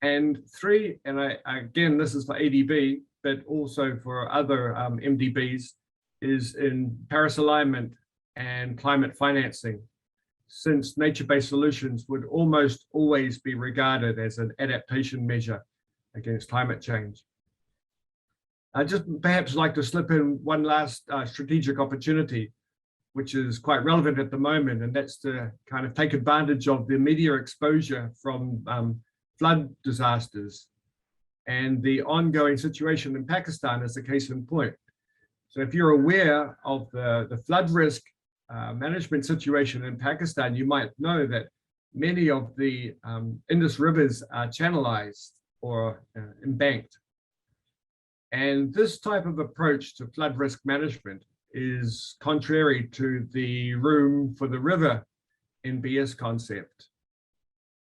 And three, and again, this is for ADB, but also for other MDBs, is in Paris alignment and climate financing, since nature-based solutions would almost always be regarded as an adaptation measure against climate change. I'd just perhaps like to slip in one last strategic opportunity, which is quite relevant at the moment, and that's to kind of take advantage of the media exposure from flood disasters and the ongoing situation in Pakistan as a case in point. So if you're aware of the flood risk management situation in Pakistan, you might know that many of the Indus rivers are channelized or embanked. And this type of approach to flood risk management is contrary to the room for the river NbS concept.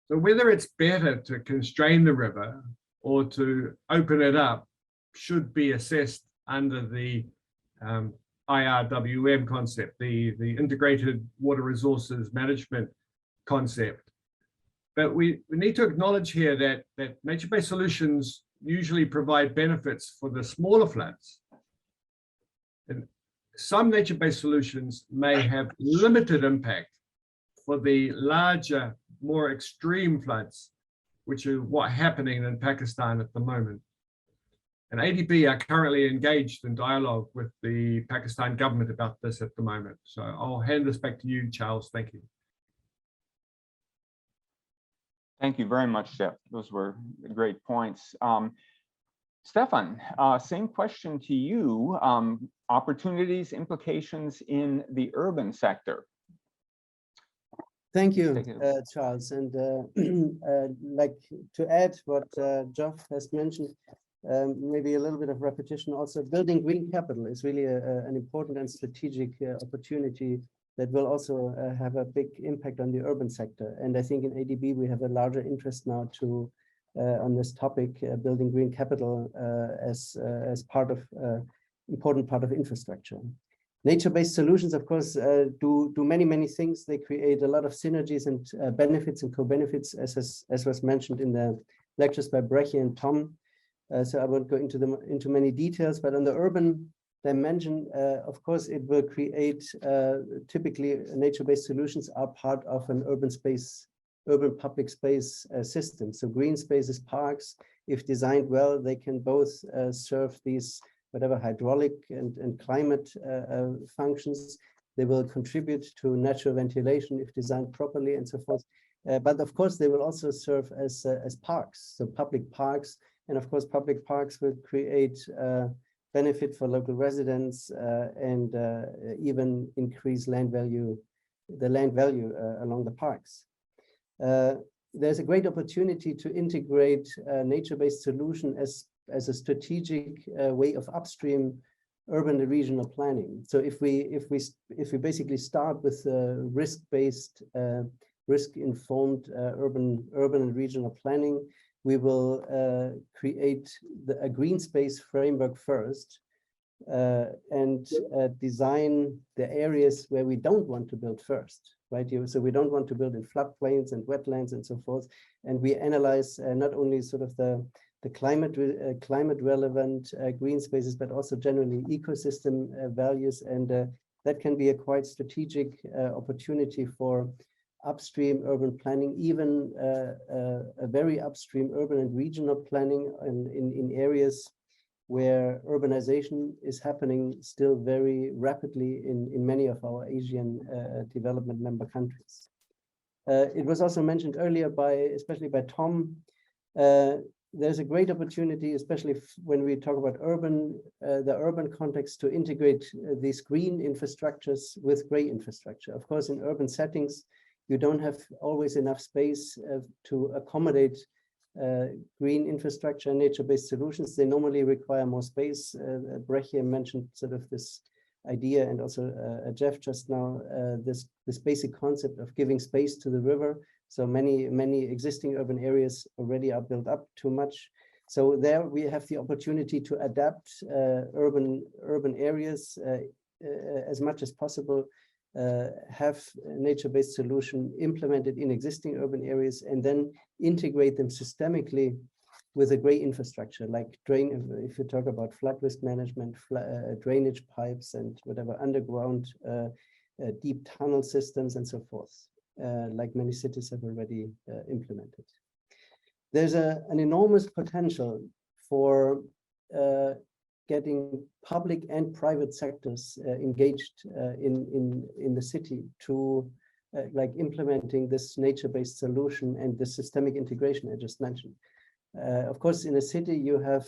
So whether it's better to constrain the river or to open it up should be assessed under the IRWM concept, the Integrated Water Resources Management concept. But we need to acknowledge here that nature-based solutions usually provide benefits for the smaller floods. And some nature-based solutions may have limited impact for the larger, more extreme floods, which are what's happening in Pakistan at the moment. And ADB are currently engaged in dialogue with the Pakistan government about this at the moment. So I'll hand this back to you, Charles. Thank you. Thank you very much, Jeff. Those were great points. Stefan, same question to you. Opportunities, implications in the urban sector. Thank you, Charles. And like to add what Jeff has mentioned, maybe a little bit of repetition also, building green capital is really an important and strategic opportunity that will also have a big impact on the urban sector. And I think in ADB, we have a larger interest now to on this topic, building green capital as part of important part of infrastructure. Nature-based solutions, of course, do many things. They create a lot of synergies and benefits and co-benefits, as was mentioned in the lectures by Bregje and Tom. So I won't go into many details, but on the urban dimension, of course, it will create typically nature-based solutions are part of an urban public space system. So green spaces, parks, if designed well, they can both serve these whatever hydraulic and climate functions. They will contribute to natural ventilation if designed properly and so forth. But of course, they will also serve as parks, so public parks. And of course, public parks will create benefit for local residents and even increase land value, along the parks. There's a great opportunity to integrate nature-based solution as a strategic way of upstream urban and regional planning. So if we basically start with risk-based, risk-informed urban and regional planning, we will create a green space framework first and design the areas where we don't want to build first, right? So we don't want to build in floodplains and wetlands and so forth. And we analyze not only sort of the climate relevant green spaces, but also generally ecosystem values. And that can be a quite strategic opportunity for upstream urban planning, even a very upstream urban and regional planning in areas where urbanization is happening still very rapidly in many of our Asian development member countries. It was also mentioned earlier especially by Tom. There's a great opportunity, especially when we talk about the urban context, to integrate these green infrastructures with gray infrastructure. Of course, in urban settings, you don't have always enough space to accommodate green infrastructure and nature-based solutions. They normally require more space. Bregje mentioned sort of this idea, and also Jeff just now, this basic concept of giving space to the river. So many existing urban areas already are built up too much. So there we have the opportunity to adapt urban areas as much as possible, have a nature-based solution implemented in existing urban areas, and then integrate them systemically with a gray infrastructure, like if you talk about flood risk management, drainage pipes, and whatever underground deep tunnel systems and so forth, like many cities have already implemented. There's an enormous potential for getting public and private sectors engaged in the city to like implementing this nature-based solution and the systemic integration I just mentioned. Of course, in a city, you have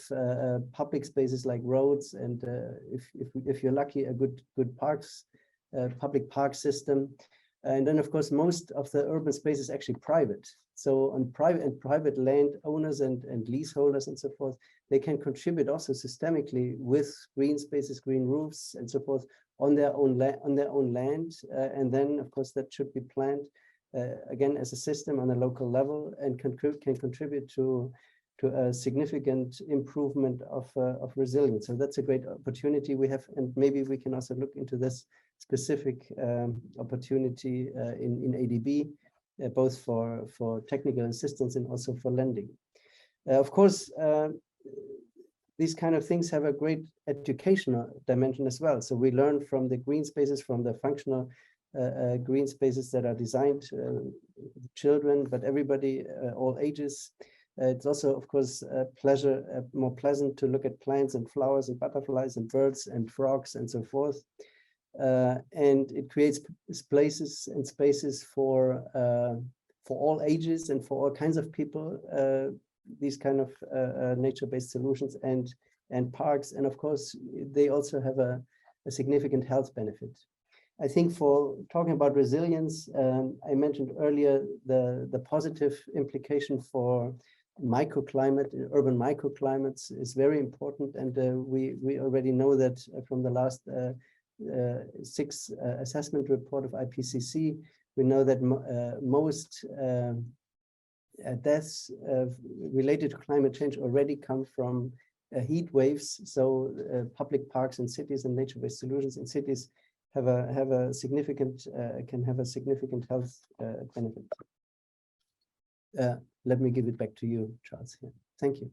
public spaces like roads, and if you're lucky, a good parks, public park system. And then, of course, most of the urban space is actually private. So on private land owners and leaseholders and so forth, they can contribute also systemically with green spaces, green roofs, and so forth on their own land. And then, of course, that should be planned again as a system on a local level, and can contribute to a significant improvement of resilience. So that's a great opportunity we have, and maybe we can also look into this specific opportunity in ADB, both for technical assistance and also for lending. Of course, these kind of things have a great educational dimension as well. So we learn from the green spaces, from the functional green spaces that are designed children, but everybody, all ages. It's also, of course, more pleasant to look at plants and flowers and butterflies and birds and frogs and so forth. And it creates places and spaces for all ages and for all kinds of people, these kind of nature-based solutions and parks. And of course, they also have a significant health benefit. I think for talking about resilience, I mentioned earlier the positive implication for microclimate, urban microclimates is very important, and we already know that from the last 6 assessment report of IPCC, we know that most deaths related to climate change already come from heat waves. So public parks in cities and nature-based solutions in cities have a significant can have a significant health benefit. Let me give it back to you, Charles. Here. Thank you.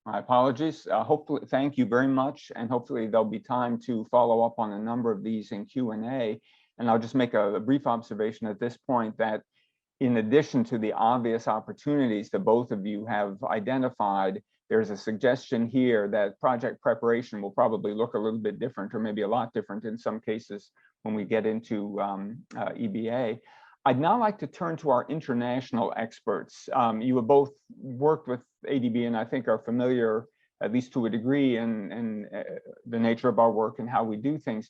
My apologies. Hopefully, thank you very much. And hopefully there'll be time to follow up on a number of these in Q&A. And I'll just make a brief observation at this point that in addition to the obvious opportunities that both of you have identified, there's a suggestion here that project preparation will probably look a little bit different, or maybe a lot different in some cases when we get into EBA. I'd now like to turn to our international experts. You have both worked with ADB and I think are familiar, at least to a degree, in the nature of our work and how we do things.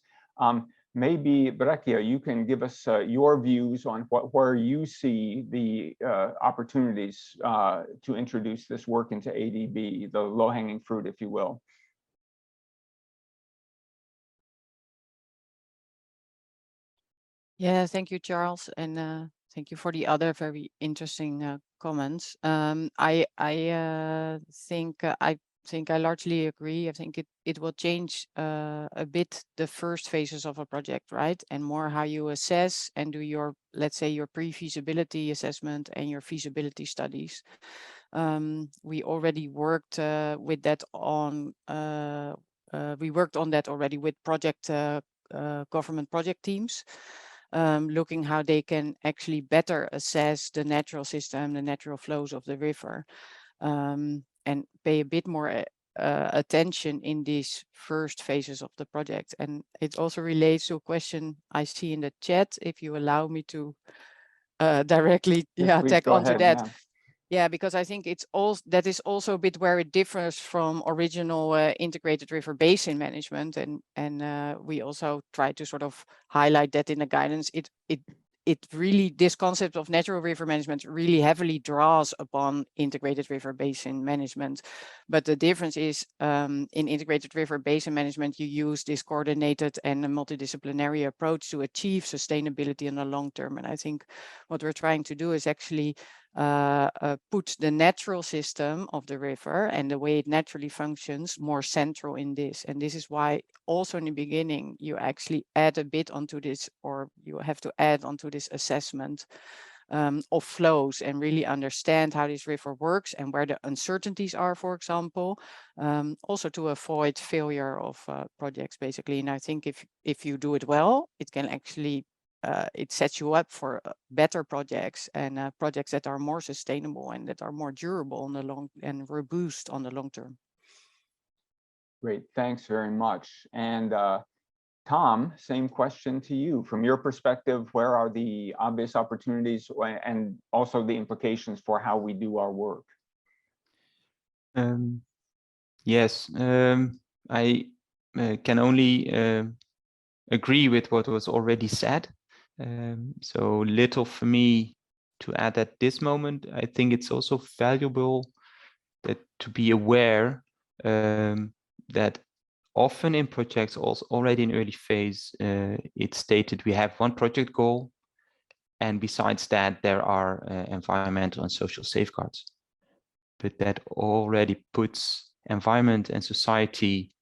Maybe, Bregje, you can give us your views on where you see the opportunities to introduce this work into ADB, the low-hanging fruit, if you will. Yeah, thank you, Charles, and thank you for the other very interesting comments. I think I largely agree. I think it will change a bit the first phases of a project, right? And more how you assess and do your, let's say, your pre-feasibility assessment and your feasibility studies. We already worked with that on. We worked on that already with government project teams. Looking how they can actually better assess the natural system, the natural flows of the river, and pay a bit more attention in these first phases of the project. And it also relates to a question I see in the chat, if you allow me to directly tag onto that. Yeah, because I think it's also, that is also a bit where it differs from original integrated river basin management, and we also try to sort of highlight that in the guidance. It really, this concept of natural river management really heavily draws upon integrated river basin management. But the difference is in integrated river basin management, you use this coordinated and a multidisciplinary approach to achieve sustainability in the long term. And I think what we're trying to do is actually put the natural system of the river and the way it naturally functions more central in this. And this is why also in the beginning, you actually add a bit onto this, or you have to add onto this assessment of flows and really understand how this river works and where the uncertainties are, for example, also to avoid failure of projects, basically. And I think if you do it well, it can actually it sets you up for better projects and projects that are more sustainable and that are more durable in the long and robust on the long term. Great, thanks very much. And Tom, same question to you. From your perspective, where are the obvious opportunities and also the implications for how we do our work? Yes, I can only agree with what was already said. So little for me to add at this moment. I think it's also valuable to be aware that often in projects, also already in early phase, it's stated we have one project goal, and besides that there are environmental and social safeguards. But that already puts environment and society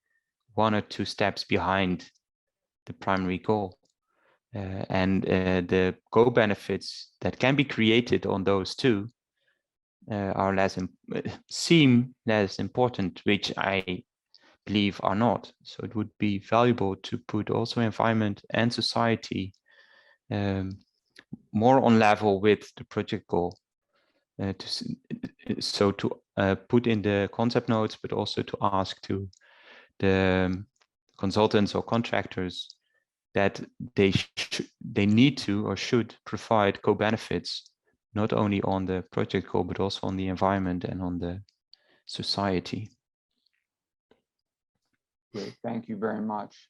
1 or 2 steps behind the primary goal. And the co-benefits that can be created on those two are seem less important, which I believe are not. So it would be valuable to put also environment and society more on level with the project goal. To put in the concept notes, but also to ask to the consultants or contractors that they need to or should provide co-benefits, not only on the project goal, but also on the environment and on the society. Great, thank you very much.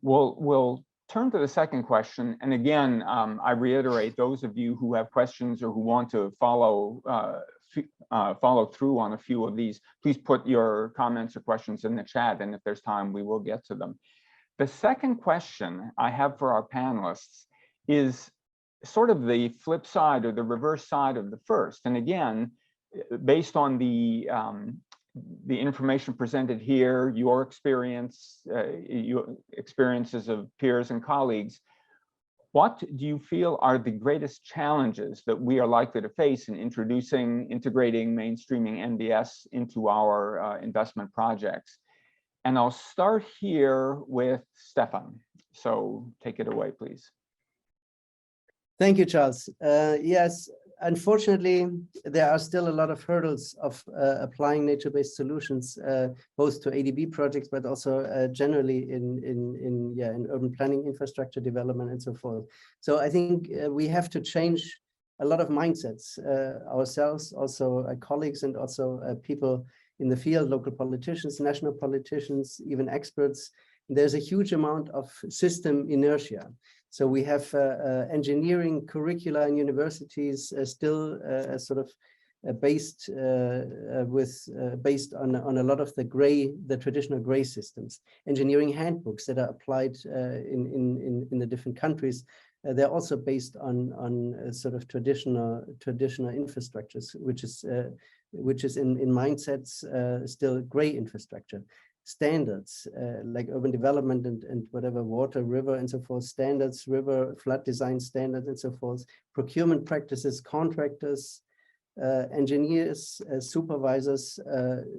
We'll turn to the second question. And again, I reiterate, those of you who have questions or who want to follow through on a few of these, please put your comments or questions in the chat, and if there's time, we will get to them. The second question I have for our panelists is sort of the flip side or the reverse side of the first. And again, based on the information presented here, your experience, your experiences of peers and colleagues, what do you feel are the greatest challenges that we are likely to face in integrating, mainstreaming NbS into our investment projects? And I'll start here with Stefan. So take it away, please. Thank you, Charles. Yes, unfortunately, there are still a lot of hurdles of applying nature-based solutions, both to ADB projects, but also generally in urban planning, infrastructure development, and so forth. So I think we have to change a lot of mindsets ourselves, also colleagues, and also people in the field, local politicians, national politicians, even experts. There's a huge amount of system inertia. So we have engineering curricula in universities still sort of based on a lot of the traditional gray systems. Engineering handbooks that are applied in the different countries, they're also based on sort of traditional infrastructures, which is in mindsets still gray infrastructure. Standards like urban development and whatever, water, river, and so forth, standards, river flood design standards, and so forth, procurement practices, contractors, engineers, supervisors.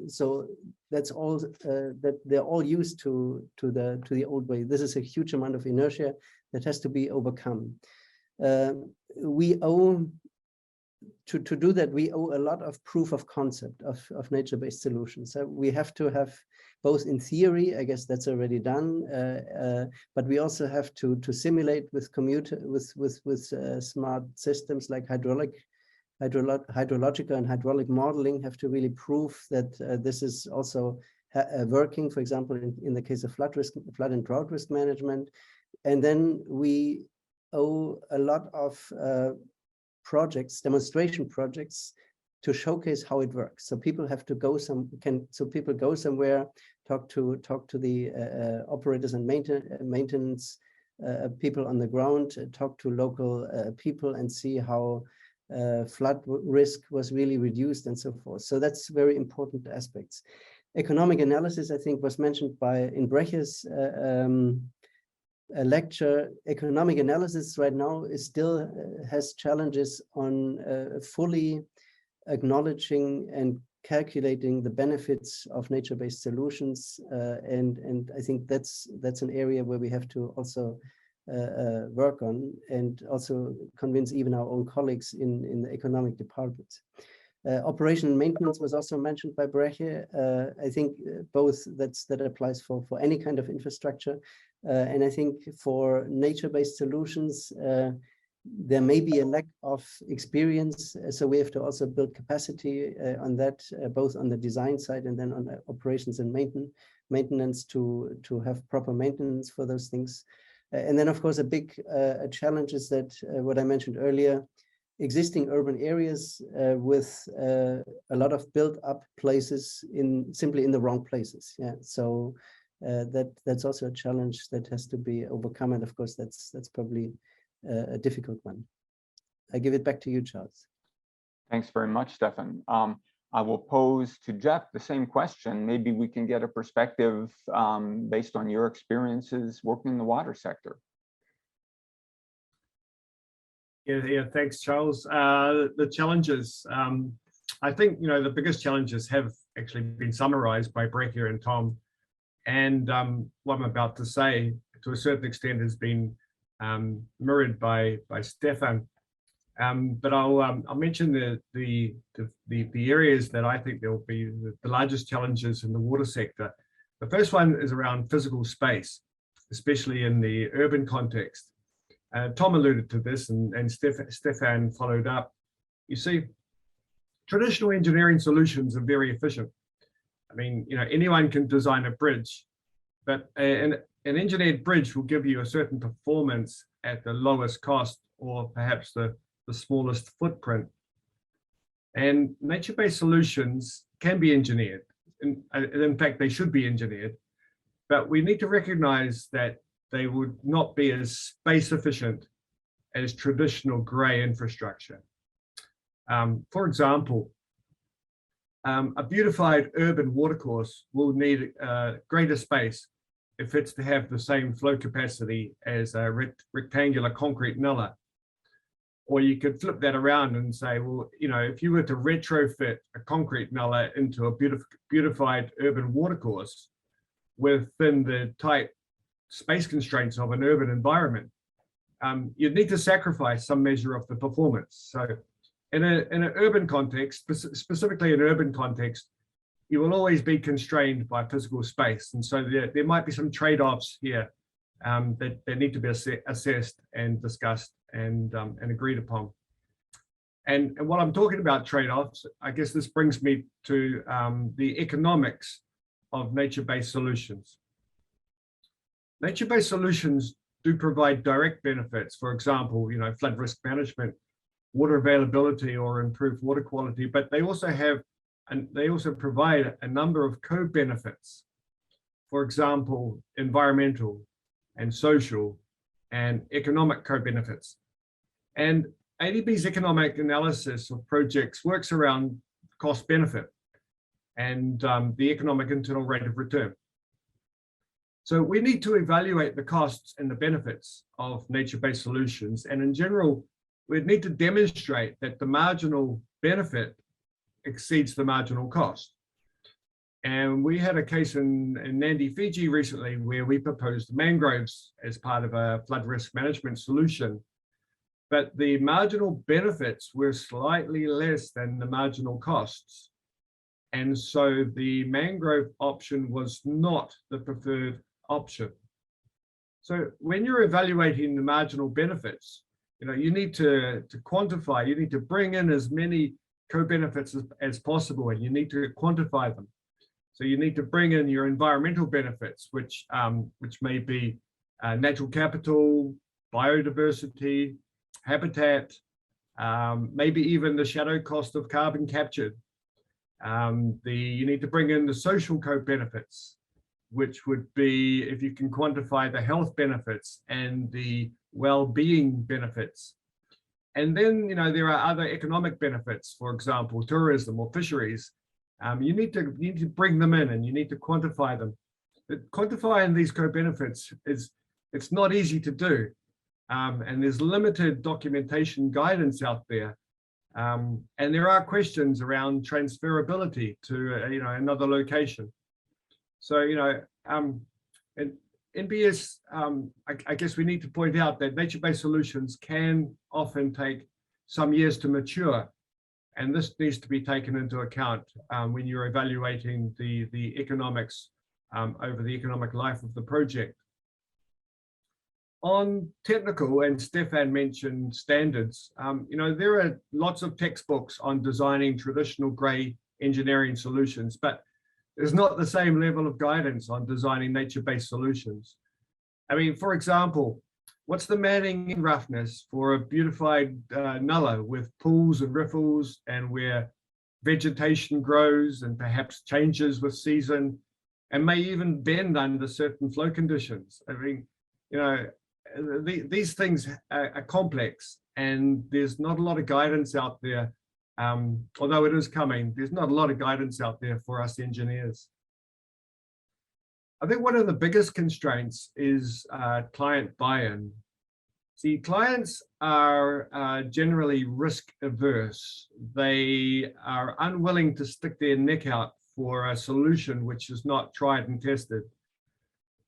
So that's all that they're all used to the old way. This is a huge amount of inertia that has to be overcome. We owe to do that, we owe a lot of proof of concept of nature-based solutions. So we have to have both in theory, I guess that's already done, but we also have to simulate with smart systems like hydrological and hydraulic modeling, have to really prove that this is also working, for example, in the case of flood and drought risk management. And then we owe a lot of projects, demonstration projects, to showcase how it works. So people have to go people go somewhere, talk to the operators and maintenance people on the ground, talk to local people and see how flood risk was really reduced and so forth. So that's very important aspects. Economic analysis, I think, was mentioned in Bregje's lecture. Economic analysis right now still has challenges on fully acknowledging and calculating the benefits of nature-based solutions, and I think that's an area where we have to also work on, and also convince even our own colleagues in the economic department. Operation and maintenance was also mentioned by Bregje. I think both that applies for any kind of infrastructure, and I think for nature-based solutions, there may be a lack of experience, so we have to also build capacity on that, both on the design side and then on the operations and maintenance to have proper maintenance for those things. And then, of course, a big challenge is that what I mentioned earlier, existing urban areas with a lot of built-up places simply in the wrong places. Yeah, so that's also a challenge that has to be overcome, and of course, that's probably a difficult one. I give it back to you, Charles. Thanks very much, Stefan. I will pose to Jeff the same question. Maybe we can get a perspective based on your experiences working in the water sector. Yeah, thanks, Charles. The challenges, I think, the biggest challenges have actually been summarized by Bregje and Tom, and what I'm about to say, to a certain extent, has been mirrored by Stefan. But I'll mention the areas that I think there will be the largest challenges in the water sector. The first one is around physical space, especially in the urban context. Tom alluded to this, and Stefan followed up. You see, traditional engineering solutions are very efficient. I mean, anyone can design a bridge, but an engineered bridge will give you a certain performance at the lowest cost, or perhaps the smallest footprint. And nature-based solutions can be engineered. In fact, they should be engineered, but we need to recognize that they would not be as space efficient as traditional gray infrastructure. For example, a beautified urban watercourse will need greater space if it's to have the same flow capacity as a rectangular concrete nullah. Or you could flip that around and say, well, if you were to retrofit a concrete nullah into a beautified urban watercourse within the tight space constraints of an urban environment, you'd need to sacrifice some measure of the performance. So in an urban context, specifically in urban context, you will always be constrained by physical space. And so there might be some trade-offs here that need to be assessed and discussed and agreed upon. And while I'm talking about trade-offs, I guess this brings me to the economics of nature-based solutions. Nature-based solutions do provide direct benefits, for example, flood risk management, water availability, or improved water quality, but they also provide a number of co-benefits. For example, environmental and social and economic co-benefits. And ADB's economic analysis of projects works around cost benefit and the economic internal rate of return. So we need to evaluate the costs and the benefits of nature-based solutions. And in general, we need to demonstrate that the marginal benefit exceeds the marginal cost. And we had a case in Nandi, Fiji recently where we proposed mangroves as part of a flood risk management solution. but the marginal benefits were slightly less than the marginal costs. And so the mangrove option was not the preferred option. So when you're evaluating the marginal benefits, you need to quantify, you need to bring in as many co-benefits as possible, and you need to quantify them. So you need to bring in your environmental benefits, which may be natural capital, biodiversity, habitat, maybe even the shadow cost of carbon captured. You need to bring in the social co-benefits, which would be if you can quantify the health benefits and the well-being benefits. And then, there are other economic benefits, for example, tourism or fisheries. You need to bring them in, and you need to quantify them. But quantifying these co-benefits it's not easy to do. And there's limited documentation guidance out there. And there are questions around transferability to another location. So in NbS, I guess we need to point out that nature-based solutions can often take some years to mature, and this needs to be taken into account when you're evaluating the economics over the economic life of the project. On technical, and Stefan mentioned standards, there are lots of textbooks on designing traditional grey engineering solutions, but there's not the same level of guidance on designing nature-based solutions. I mean, for example, what's the matting roughness for a beautified nulla with pools and riffles, and where vegetation grows and perhaps changes with season and may even bend under certain flow conditions? I mean, these things are complex, and there's not a lot of guidance out there. Although it is coming, there's not a lot of guidance out there for us engineers. I think one of the biggest constraints is client buy-in. See, clients are generally risk averse. They are unwilling to stick their neck out for a solution which is not tried and tested.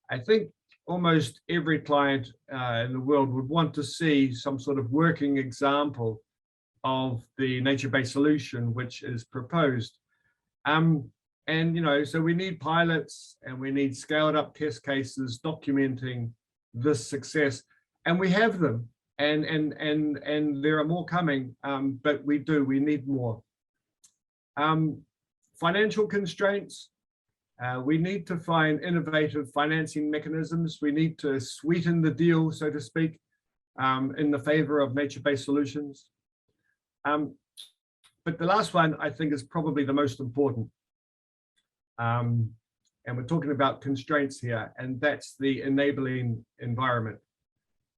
I think almost every client in the world would want to see some sort of working example of the nature-based solution which is proposed. So we need pilots, and we need scaled up test cases documenting this success, and we have them, and there are more coming, but we need more. Financial constraints. We need to find innovative financing mechanisms. We need to sweeten the deal, so to speak, in the favor of nature-based solutions. But the last one, I think, is probably the most important. And we're talking about constraints here, and that's the enabling environment.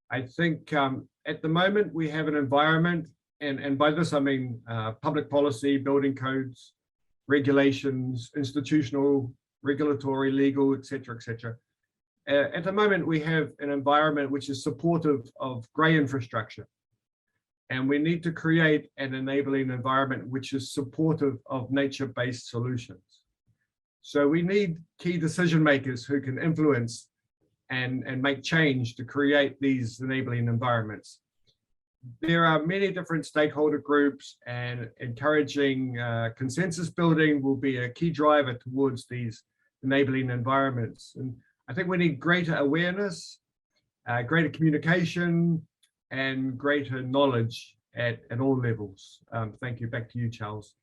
I think at the moment we have an environment, and by this I mean public policy, building codes, regulations, institutional, regulatory, legal, etc., etc. At the moment we have an environment which is supportive of grey infrastructure. And we need to create an enabling environment which is supportive of nature-based solutions. So we need key decision makers who can influence and make change to create these enabling environments. There are many different stakeholder groups, and encouraging consensus building will be a key driver towards these enabling environments. And I think we need greater awareness, greater communication, and greater knowledge at all levels. Thank you. Back to you, Charles.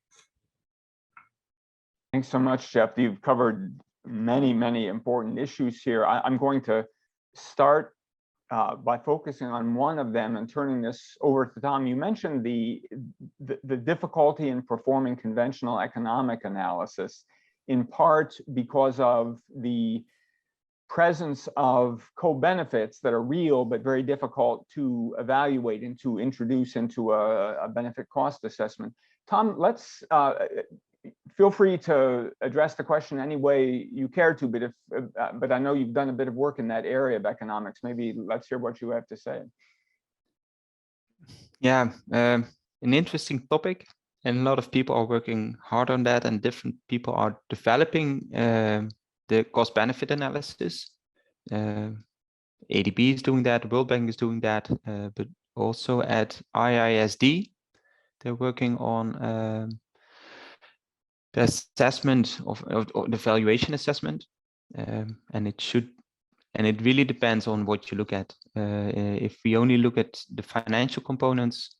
Thanks so much, Jeff. You've covered many, many important issues here. I'm going to start by focusing on one of them and turning this over to Tom. You mentioned the difficulty in performing conventional economic analysis, in part because of the presence of co-benefits that are real but very difficult to evaluate and to introduce into a benefit cost assessment. Tom, let's feel free to address the question any way you care to, but I know you've done a bit of work in that area of economics. Maybe let's hear what you have to say. Yeah, an interesting topic, and a lot of people are working hard on that, and different people are developing the cost-benefit analysis. ADB is doing that, World Bank is doing that, but also at IISD. They're working on the assessment of the valuation assessment, and it really depends on what you look at. If we only look at the financial components,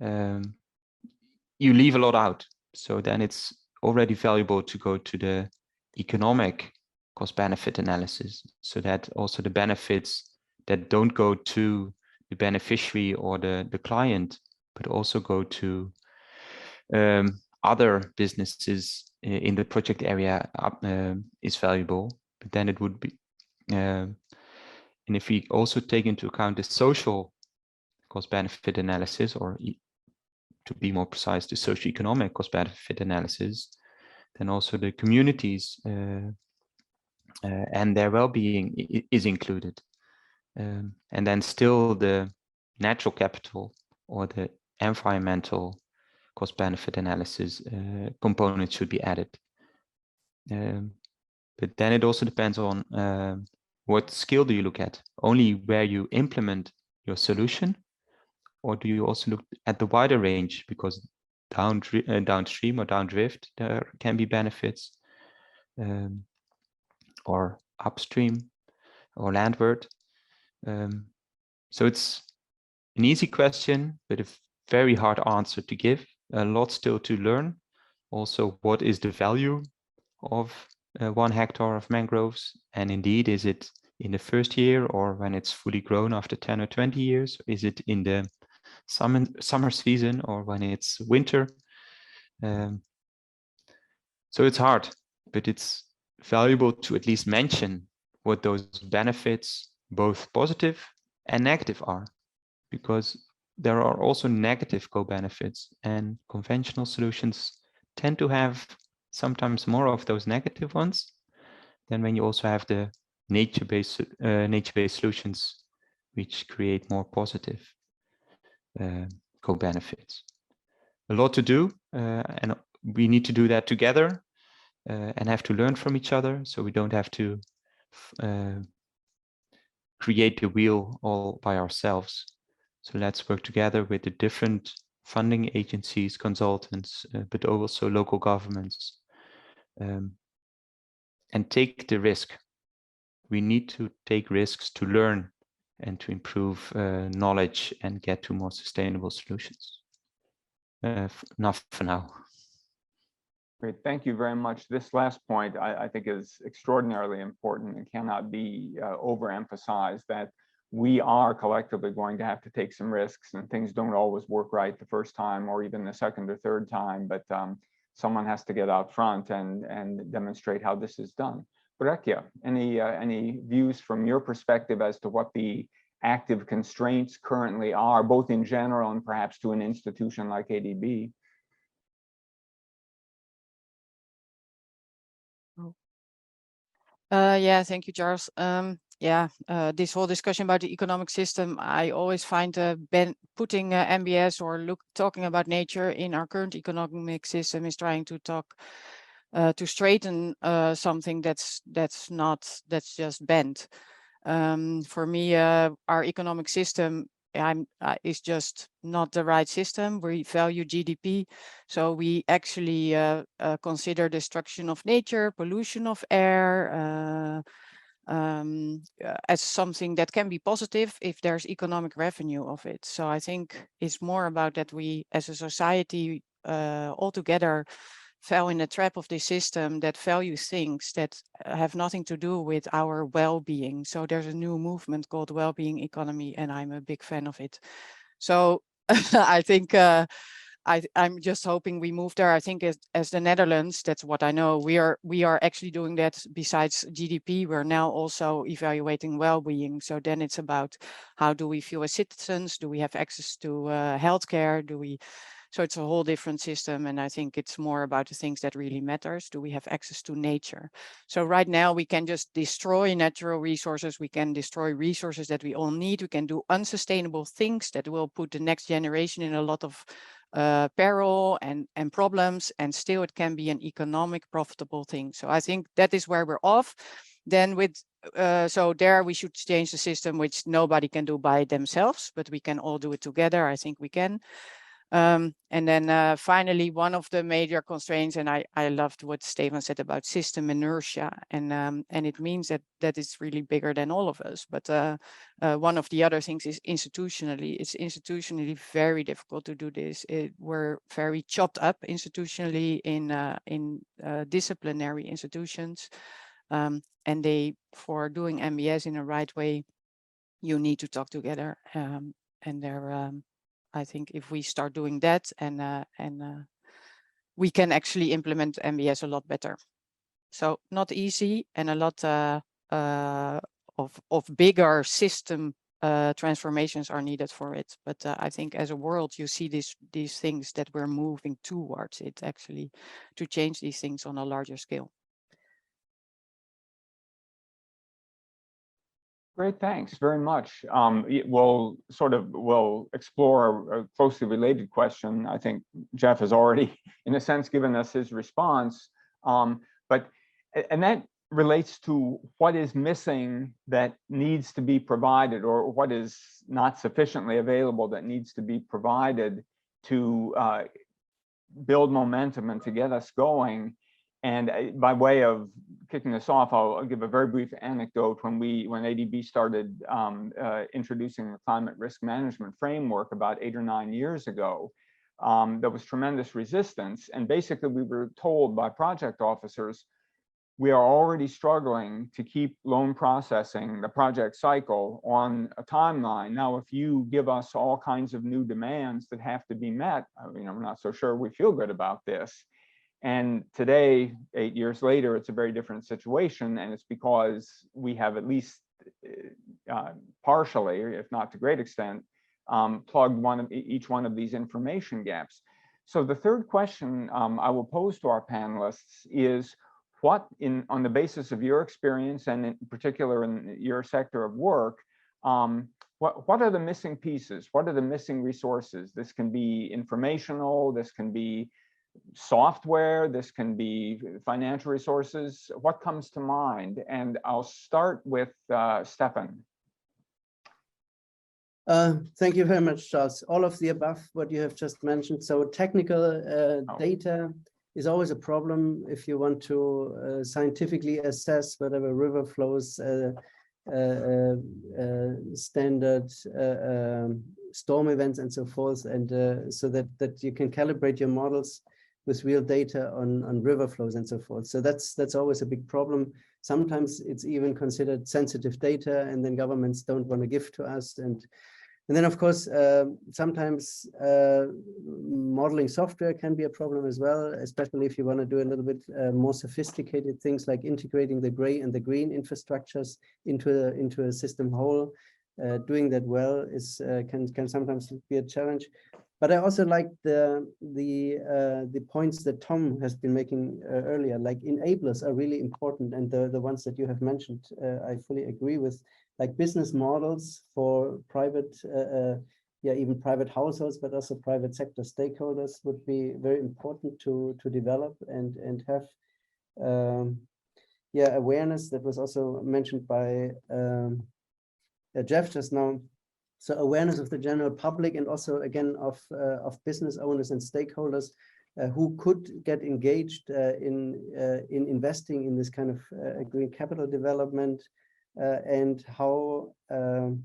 you leave a lot out. So then it's already valuable to go to the economic cost-benefit analysis, so that also the benefits that don't go to the beneficiary or the client, but also go to other businesses in the project area is valuable. But then it would be, and if we also take into account the social cost-benefit analysis, or to be more precise, the socioeconomic cost-benefit analysis, then also the communities and their well-being is included. And then still the natural capital or the environmental cost-benefit analysis components should be added. But then it also depends on what scale do you look at? Only where you implement your solution, or do you also look at the wider range? Because downstream or downdrift, there can be benefits, or upstream or landward. So it's an easy question, but a very hard answer to give. A lot still to learn. Also, what is the value of 1 hectare of mangroves? And indeed, is it in the first year, or when it's fully grown after 10 or 20 years? Is it in the summer season, or when it's winter? So it's hard, but it's valuable to at least mention what those benefits, both positive and negative, are, because there are also negative co-benefits, and conventional solutions tend to have sometimes more of those negative ones than when you also have the nature-based solutions, which create more positive co-benefits. A lot to do, and we need to do that together and have to learn from each other, so we don't have to create the wheel all by ourselves. So let's work together with the different funding agencies, consultants, but also local governments, and take the risk. We need to take risks to learn and to improve knowledge and get to more sustainable solutions. Enough for now. Great, thank you very much. This last point I think is extraordinarily important and cannot be overemphasized, that we are collectively going to have to take some risks, and things don't always work right the first time or even the second or third time, but someone has to get out front and demonstrate how this is done. Bregje, any views from your perspective as to what the active constraints currently are, both in general and perhaps to an institution like ADB? Yeah, thank you, Charles. This whole discussion about the economic system, I always find putting NbS or talking about nature in our current economic system is trying to talk to straighten something that's just bent. For me, our economic system is just not the right system. We value GDP, so we actually consider destruction of nature, pollution of air as something that can be positive if there's economic revenue of it. So I think it's more about that we as a society altogether fell in the trap of this system that values things that have nothing to do with our well-being. So there's a new movement called well-being economy, and I'm a big fan of it. So I think I'm just hoping we move there. I think as the Netherlands, that's what I know, we are actually doing that. Besides GDP, we're now also evaluating well-being. So then it's about how do we feel as citizens? Do we have access to healthcare? So it's a whole different system, and I think it's more about the things that really matters. Do we have access to nature? So right now we can just destroy natural resources. We can destroy resources that we all need. We can do unsustainable things that will put the next generation in a lot of peril and problems, and still it can be an economic profitable thing. So I think that is where we're off. Then with, so there we should change the system, which nobody can do by themselves, but we can all do it together. I think we can. And then finally, one of the major constraints, and I loved what Stefan said about system inertia, and it means that it's really bigger than all of us. But one of the other things is institutionally, it's institutionally very difficult to do this. We're very chopped up institutionally in disciplinary institutions, and for doing NbS in the right way, you need to talk together, and there. I think if we start doing that, and we can actually implement NbS a lot better. So not easy, and a lot of bigger system transformations are needed for it. But I think as a world, you see these things that we're moving towards it, actually, to change these things on a larger scale. Great, thanks very much. We'll explore a closely related question. I think Jeff has already, in a sense, given us his response. And that relates to what is missing that needs to be provided, or what is not sufficiently available that needs to be provided to build momentum and to get us going. And by way of kicking this off, I'll give a very brief anecdote. When ADB started introducing the climate risk management framework about 8 or 9 years ago, there was tremendous resistance. And basically, we were told by project officers, we are already struggling to keep loan processing, the project cycle, on a timeline. Now, if you give us all kinds of new demands that have to be met, we're not so sure we feel good about this. And today, 8 years later, it's a very different situation, and it's because we have at least partially, if not to a great extent, plugged each one of these information gaps. So the third question I will pose to our panelists is, what, on the basis of your experience, and in particular in your sector of work, what are the missing pieces? What are the missing resources? This can be informational, this can be software, this can be financial resources. What comes to mind? And I'll start with Stefan. Thank you very much, Charles. All of the above, what you have just mentioned. So technical data is always a problem if you want to scientifically assess whatever river flows, standard storm events and so forth, and so that you can calibrate your models with real data on river flows and so forth. So that's always a big problem. Sometimes it's even considered sensitive data, and then governments don't want to give to us. And then, of course, sometimes modeling software can be a problem as well, especially if you want to do a little bit more sophisticated things like integrating the gray and the green infrastructures into a system whole. Doing that well is can sometimes be a challenge. But I also like the points that Tom has been making earlier, like enablers are really important, and the ones that you have mentioned, I fully agree with, like business models for private, even private households, but also private sector stakeholders would be very important to develop and have awareness. That was also mentioned by Jeff just now. So awareness of the general public, and also again of business owners and stakeholders who could get engaged in investing in this kind of green capital development, and how to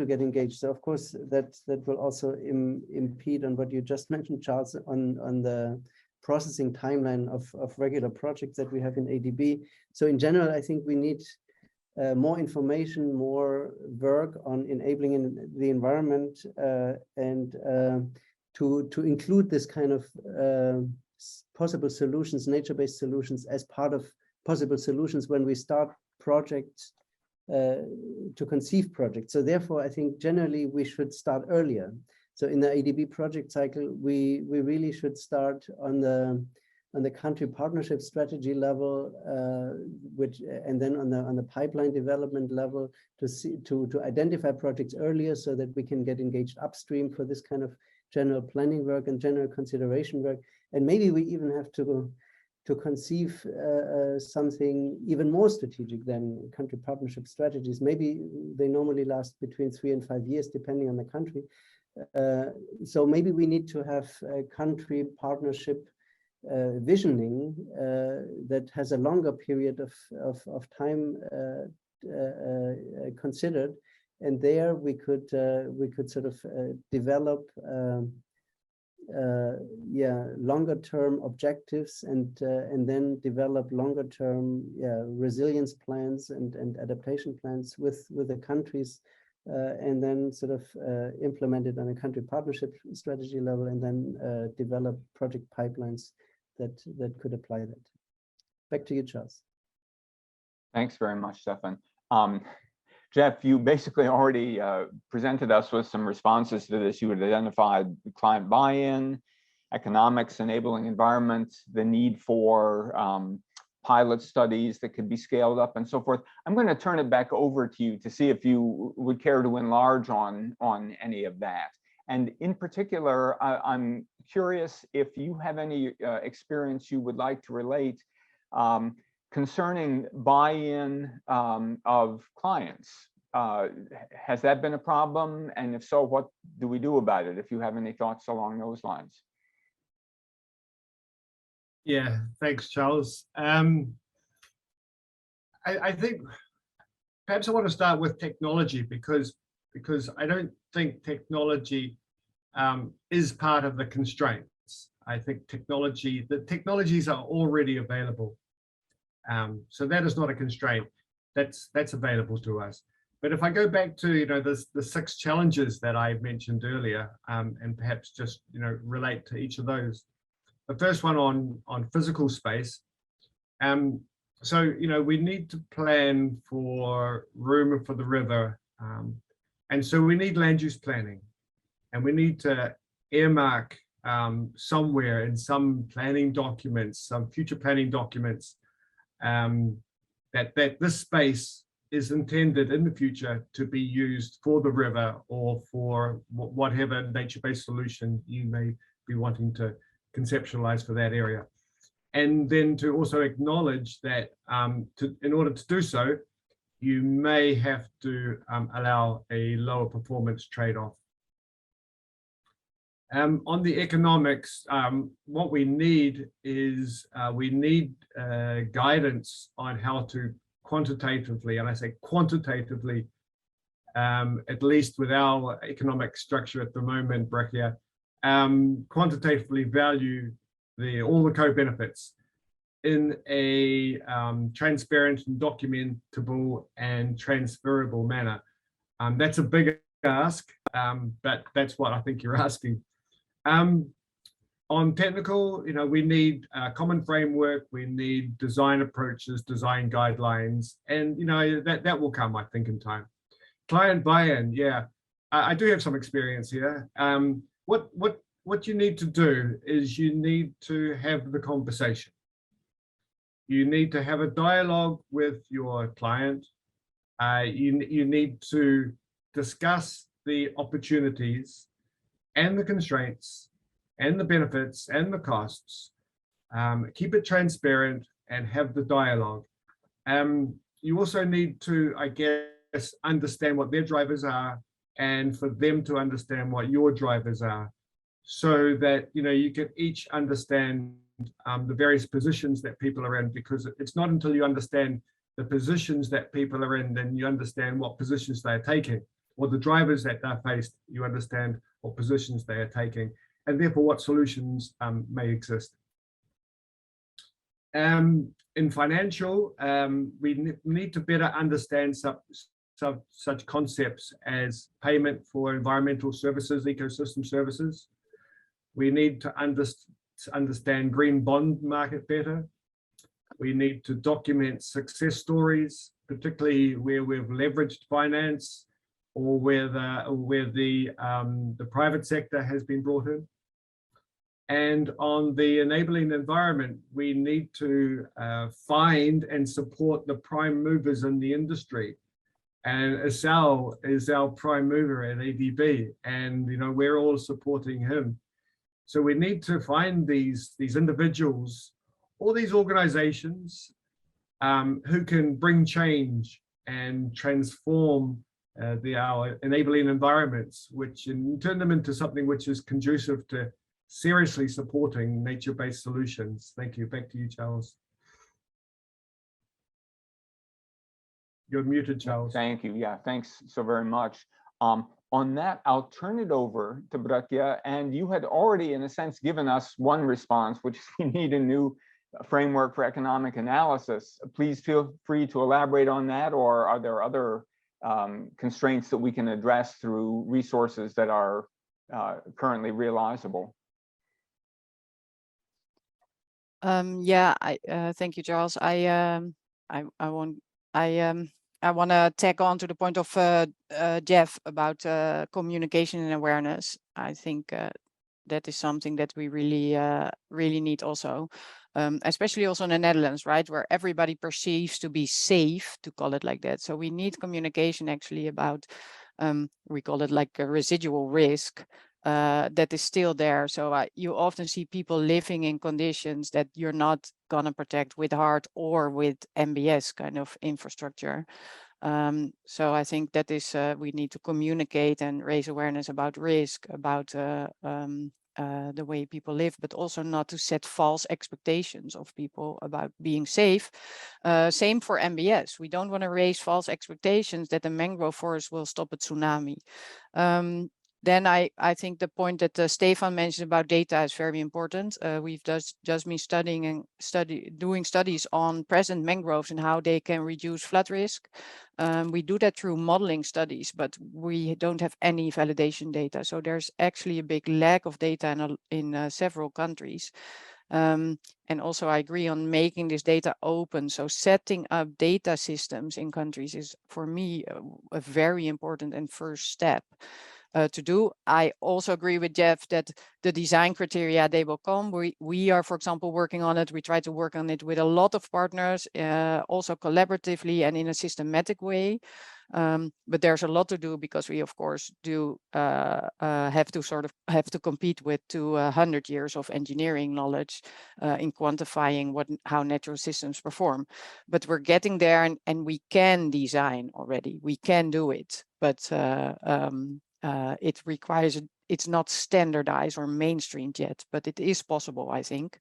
get engaged. So of course that will also impede on what you just mentioned, Charles, on the processing timeline of regular projects that we have in ADB. So in general, I think we need more information, more work on enabling in the environment, and to include this kind of possible solutions, nature-based solutions, as part of possible solutions when we start projects, to conceive projects. So therefore, I think generally we should start earlier. So in the ADB project cycle, we really should start on the country partnership strategy level, and then on the pipeline development level, to identify projects earlier so that we can get engaged upstream for this kind of general planning work and general consideration work. And maybe we even have to to conceive something even more strategic than country partnership strategies. Maybe they normally last between 3 and 5 years, depending on the country. So maybe we need to have a country partnership visioning that has a longer period of time considered, and there we could sort of develop longer term objectives and then develop longer term resilience plans and adaptation plans with the countries, and then sort of implement it on a country partnership strategy level, and then develop project pipelines that could apply that. Back to you, Charles. Thanks very much, Stefan. Jeff, you basically already presented us with some responses to this. You had identified client buy-in, economics, enabling environment, the need for pilot studies that could be scaled up and so forth. I'm going to turn it back over to you to see if you would care to enlarge on any of that. And in particular, I'm curious if you have any experience you would like to relate concerning buy-in of clients. Has that been a problem? And if so, what do we do about it? If you have any thoughts along those lines. Yeah, thanks, Charles. I think perhaps I want to start with technology because I don't think technology is part of the constraints. I think the technologies are already available. So that is not a constraint. That's available to us. But if I go back to the 6 challenges that I mentioned earlier, and perhaps just relate to each of those. The first one on physical space. So we need to plan for room for the river, and so we need land use planning, and we need to earmark somewhere in some planning documents, some future planning documents, that this space is intended in the future to be used for the river or for whatever nature-based solution you may be wanting to conceptualize for that area. And then to also acknowledge that in order to do so, you may have to allow a lower performance trade-off. On the economics, what we need is guidance on how to quantitatively, and I say quantitatively, at least with our economic structure at the moment, Bregje, quantitatively value all the co-benefits in a transparent and documentable and transferable manner. That's a big ask, but that's what I think you're asking. On technical, we need a common framework, we need design approaches, design guidelines, and that will come, I think, in time. Client buy-in, yeah, I do have some experience here. What you need to do is you need to have the conversation. You need to have a dialogue with your client. You need to discuss the opportunities and the constraints and the benefits and the costs. Keep it transparent and have the dialogue. You also need to, I guess, understand what their drivers are and for them to understand what your drivers are, so that you can each understand the various positions that people are in, because it's not until you understand the positions that people are in, then you understand what positions they're taking, or the drivers that they're faced, you understand what positions they are taking, and therefore what solutions may exist. In financial, we need to better understand such concepts as payment for environmental services, ecosystem services. We need to understand green bond market better. We need to document success stories, particularly where we've leveraged finance or where the private sector has been brought in. And on the enabling environment, we need to find and support the prime movers in the industry. And Isao is our prime mover at ADB, and we're all supporting him. So we need to find these individuals all these organizations who can bring change and transform our enabling environments, and turn them into something which is conducive to seriously supporting nature-based solutions. Thank you. Back to you, Charles. You're muted, Charles. Thank you. Yeah, thanks so very much. On that, I'll turn it over to Bregje. And you had already, in a sense, given us one response, which is we need a new framework for economic analysis. Please feel free to elaborate on that, or are there other constraints that we can address through resources that are currently realizable? Yeah, thank you, Charles. I want to tag on to the point of Jeff about communication and awareness. I think that is something that we really need also, especially also in the Netherlands, right, where everybody perceives to be safe, to call it like that. So we need communication actually about, we call it like a residual risk that is still there. So you often see people living in conditions that you're not gonna protect with hard or with NbS kind of infrastructure. So I think that is we need to communicate and raise awareness about risk, about the way people live, but also not to set false expectations of people about being safe. Same for NbS. We don't want to raise false expectations that the mangrove forest will stop a tsunami. Then I think the point that Stefan mentioned about data is very important. We've just been doing studies on present mangroves and how they can reduce flood risk. We do that through modeling studies, but we don't have any validation data. So there's actually a big lack of data in several countries. And also I agree on making this data open. So setting up data systems in countries is for me a very important and first step. To do. I also agree with Jeff that the design criteria, they will come. We are, for example, working on it. We try to work on it with a lot of partners, also collaboratively and in a systematic way. But there's a lot to do because we, of course, do have to compete with 200 years of engineering knowledge in quantifying how natural systems perform. But we're getting there, and we can design already. We can do it, but it requires, it's not standardized or mainstreamed yet, but it is possible, I think.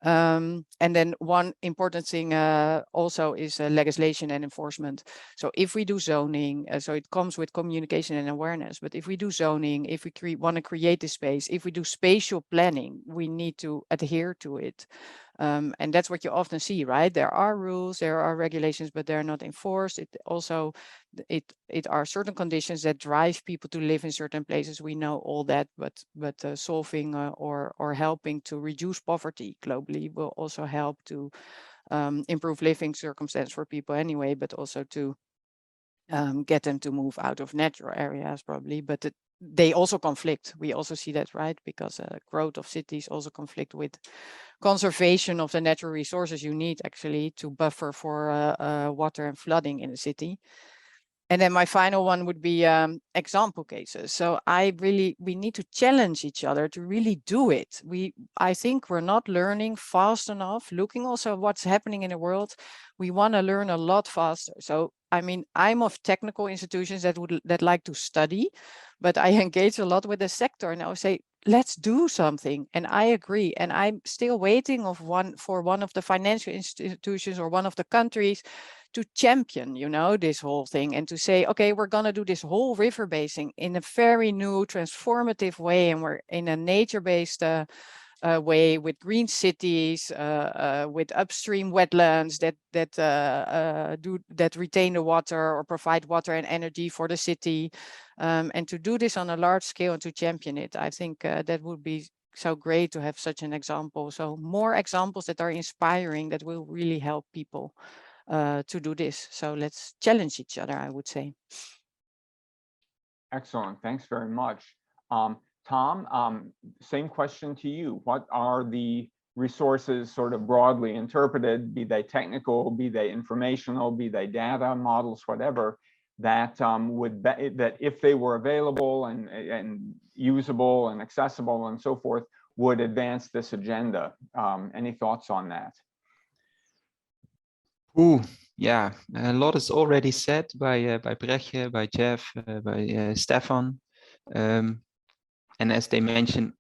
And then one important thing also is legislation and enforcement. So if we do zoning, so it comes with communication and awareness, but if we do zoning, if we want to create the space, if we do spatial planning, we need to adhere to it. And that's what you often see, right? There are rules, there are regulations, but they're not enforced. It also, it are certain conditions that drive people to live in certain places. We know all that, but solving or helping to reduce poverty globally will also help to improve living circumstances for people anyway, but also to get them to move out of natural areas probably. But they also conflict. We also see that, right? Because growth of cities also conflict with conservation of the natural resources you need actually to buffer for water and flooding in the city. And then my final one would be example cases. So we need to challenge each other to really do it. I think we're not learning fast enough, looking also at what's happening in the world. We want to learn a lot faster. So, I mean, I'm of technical institutions that like to study, but I engage a lot with the sector and I would say, let's do something. And I agree. And I'm still waiting for one of the financial institutions or one of the countries to champion, you know, this whole thing and to say, okay, we're going to do this whole river basin in a very new transformative way. And we're in a nature-based way with green cities, with upstream wetlands that retain the water or provide water and energy for the city. And to do this on a large scale and to champion it, I think that would be so great to have such an example. So more examples that are inspiring that will really help people to do this. So let's challenge each other, I would say. Excellent. Thanks very much. Tom, same question to you. What are the resources sort of broadly interpreted, be they technical, be they informational, be they data, models, whatever, that that if they were available and usable and accessible and so forth, would advance this agenda. Any thoughts on that? Ooh, yeah, a lot is already said by Bregje, by Jeff, by Stefan, and as they mentioned,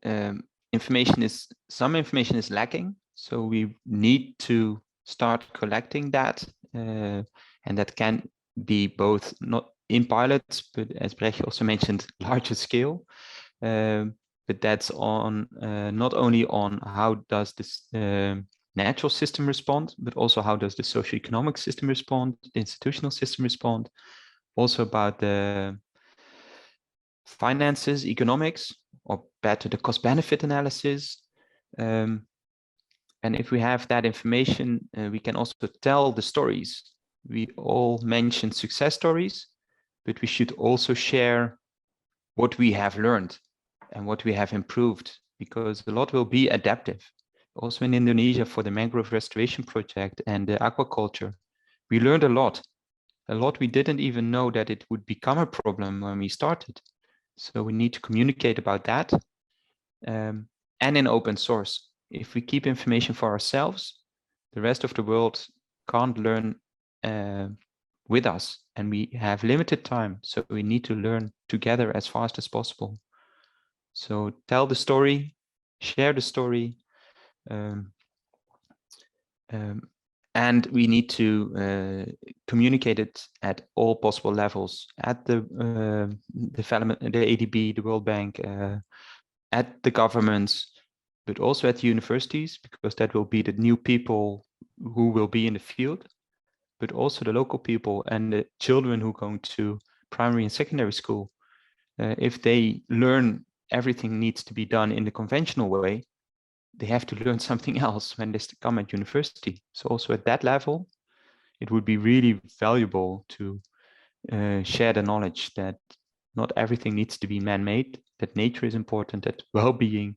some information is lacking, so we need to start collecting that, and that can be both not in pilots, but as Bregje also mentioned, larger scale. But that's on not only on how does this natural system respond, but also how does the socioeconomic system respond, the institutional system respond, also about the finances, economics, or better, the cost-benefit analysis. And if we have that information, we can also tell the stories. We all mentioned success stories, but we should also share what we have learned and what we have improved, because a lot will be adaptive. Also in Indonesia for the mangrove restoration project and the aquaculture, we learned a lot we didn't even know that it would become a problem when we started. So we need to communicate about that, and in open source. If we keep information for ourselves, the rest of the world can't learn with us, and we have limited time, so we need to learn together as fast as possible. So tell the story, share the story, and we need to communicate it at all possible levels, at the development, the ADB, the World Bank, at the governments, but also at the universities, because that will be the new people who will be in the field, but also the local people and the children who are going to primary and secondary school. If they learn everything needs to be done in the conventional way, they have to learn something else when they come at university. So also at that level, it would be really valuable to share the knowledge that not everything needs to be man-made, that nature is important, that well-being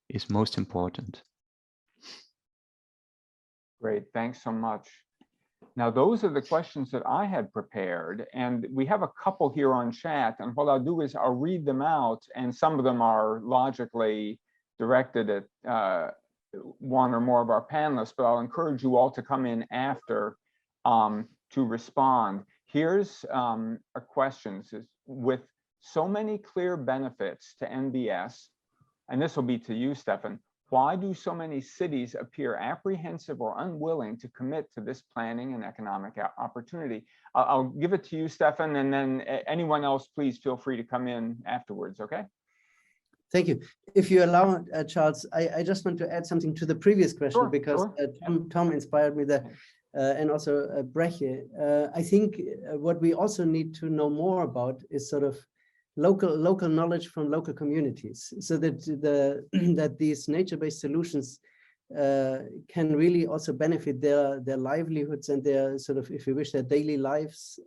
is most important. Great, thanks so much. Now, those are the questions that I had prepared, and we have a couple here on chat, and what I'll do is I'll read them out, and some of them are logically directed at one or more of our panelists, but I'll encourage you all to come in after to respond. Here's a question. With so many clear benefits to NbS, and this will be to you, Stefan, why do so many cities appear apprehensive or unwilling to commit to this planning and economic opportunity? I'll give it to you, Stefan, and then anyone else, please feel free to come in afterwards, okay? Thank you. If you allow, Charles, I just want to add something to the previous question, Sure, because sure. Tom inspired me there, and also Bregje. I think what we also need to know more about is sort of local knowledge from local communities, so that that these nature-based solutions can really also benefit their livelihoods and their sort of, if you wish, their daily lives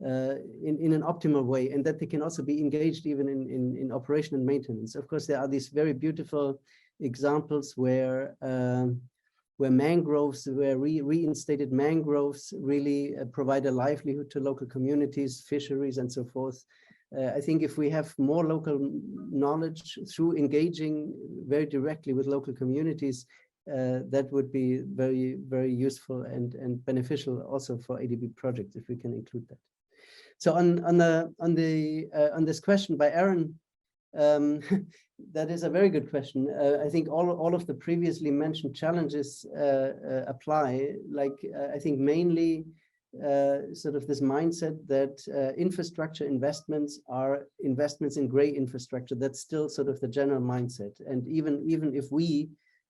in an optimal way, and that they can also be engaged even in operation and maintenance. Of course, there are these very beautiful examples where mangroves, where reinstated mangroves really provide a livelihood to local communities, fisheries, and so forth. I think if we have more local knowledge through engaging very directly with local communities, that would be very, very useful and beneficial also for ADB projects, if we can include that. So on this question by Aaron, that is a very good question. I think all of the previously mentioned challenges apply. Like I think mainly sort of this mindset that infrastructure investments are investments in gray infrastructure. That's still sort of the general mindset. And even if we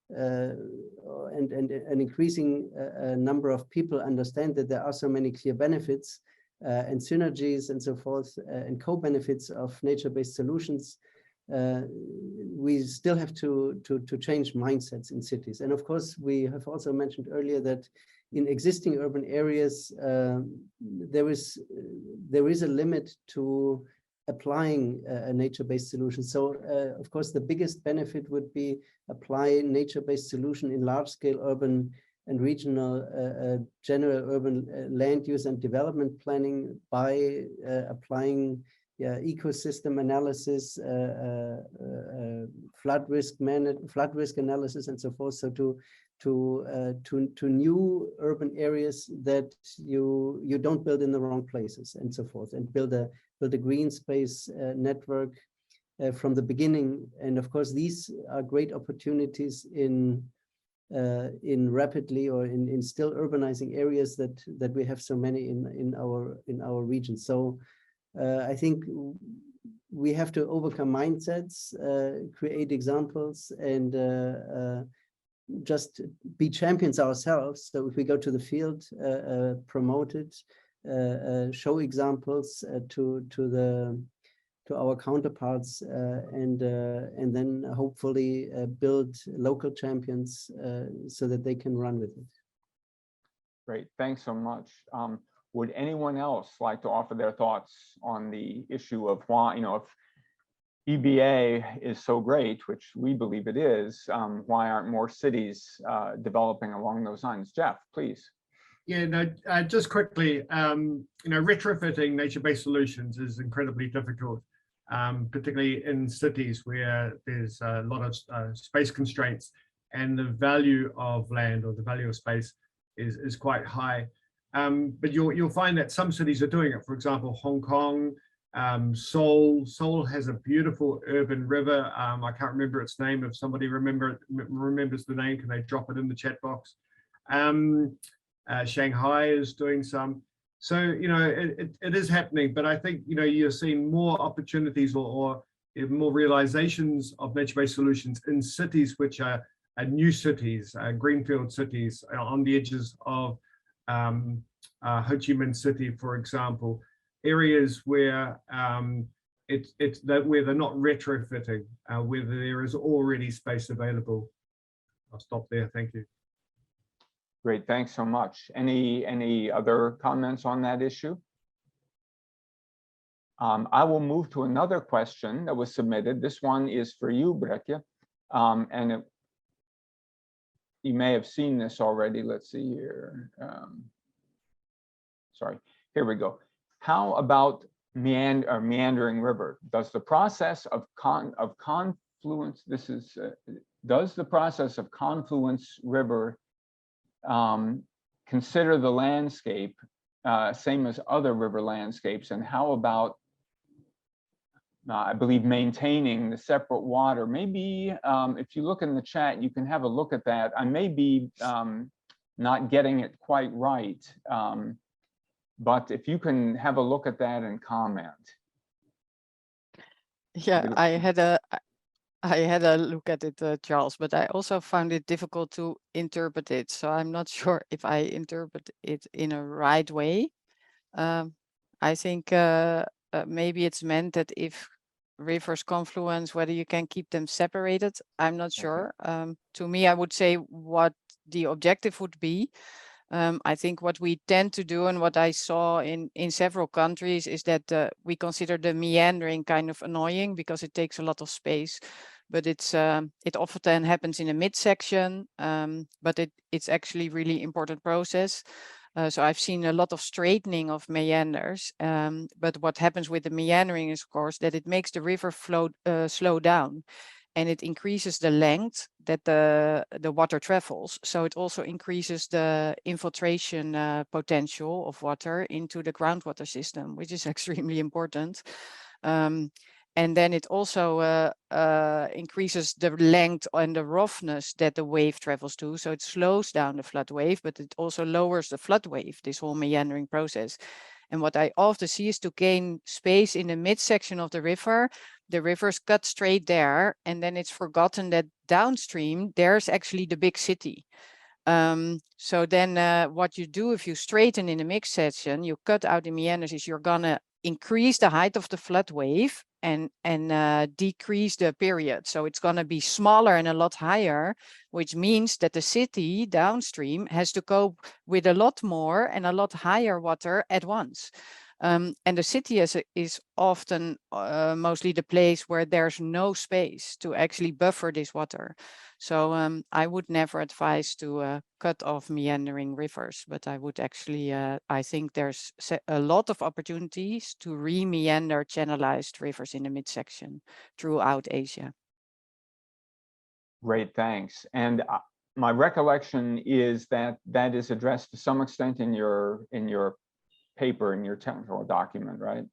and an increasing number of people understand that there are so many clear benefits and synergies and so forth, and co-benefits of nature-based solutions, we still have to change mindsets in cities. And of course, we have also mentioned earlier that in existing urban areas, there is a limit to applying a nature-based solution. So of course, the biggest benefit would be apply nature-based solution in large-scale urban and regional general urban land use and development planning by applying ecosystem analysis, flood risk analysis, and so forth. So to new urban areas that you don't build in the wrong places, and so forth, and build a green space network from the beginning. And of course, these are great opportunities in rapidly or in still urbanizing areas that we have so many in our region. So I think we have to overcome mindsets, create examples, and just be champions ourselves. So if we go to the field, promote it, show examples to our counterparts, and then hopefully build local champions so that they can run with it. Great, thanks so much. Would anyone else like to offer their thoughts on the issue of why, if EBA is so great, which we believe it is, why aren't more cities developing along those lines? Jeff, please. Yeah, no, just quickly, retrofitting nature-based solutions is incredibly difficult, particularly in cities where there's a lot of space constraints, and the value of land or the value of space is quite high. But you'll find that some cities are doing it. For example, Hong Kong, Seoul has a beautiful urban river. I can't remember its name. If somebody remembers the name, can they drop it in the chat box? Shanghai is doing some. So, it is happening, but I think, you're seeing more opportunities or more realizations of nature-based solutions in cities which are new cities, greenfield cities on the edges of Ho Chi Minh City, for example, areas where where they're not retrofitting, where there is already space available. I'll stop there. Thank you. Great, thanks so much. Any other comments on that issue? I will move to another question that was submitted. This one is for you, Bregje, and you may have seen this already. Let's see here. Sorry, here we go. How about meandering river? Does the process of confluence, does the process of confluence river consider the landscape same as other river landscapes? And how about, I believe, maintaining the separate water? Maybe if you look in the chat, you can have a look at that. I may be not getting it quite right, but if you can have a look at that and comment. Yeah, I had a look at it, Charles, but I also found it difficult to interpret it. So I'm not sure if I interpret it in a right way. I think maybe it's meant that if rivers confluence, whether you can keep them separated, I'm not sure. To me, I would say what the objective would be. I think what we tend to do, and what I saw in several countries, is that we consider the meandering kind of annoying because it takes a lot of space. But it often happens in a midsection, but it's actually really important process. So I've seen a lot of straightening of meanders, but what happens with the meandering is, of course, that it makes the river flow slow down, and it increases the length that the water travels. So it also increases the infiltration potential of water into the groundwater system, which is extremely important. And then it also increases the length and the roughness that the wave travels to. So it slows down the flood wave, but it also lowers the flood wave, this whole meandering process. And what I often see is, to gain space in the midsection of the rivers cut straight there, and then it's forgotten that downstream, there's actually the big city. So then what you do if you straighten in the mixed section, you cut out the meanders, is you're gonna increase the height of the flood wave and decrease the period. So it's gonna be smaller and a lot higher, which means that the city downstream has to cope with a lot more and a lot higher water at once. And the city is often mostly the place where there's no space to actually buffer this water. So I would never advise to cut off meandering rivers, but I would actually, I think there's a lot of opportunities to re-meander channelized rivers in the midsection throughout Asia. Great, thanks. And my recollection is that that is addressed to some extent in your paper, in your technical document, right?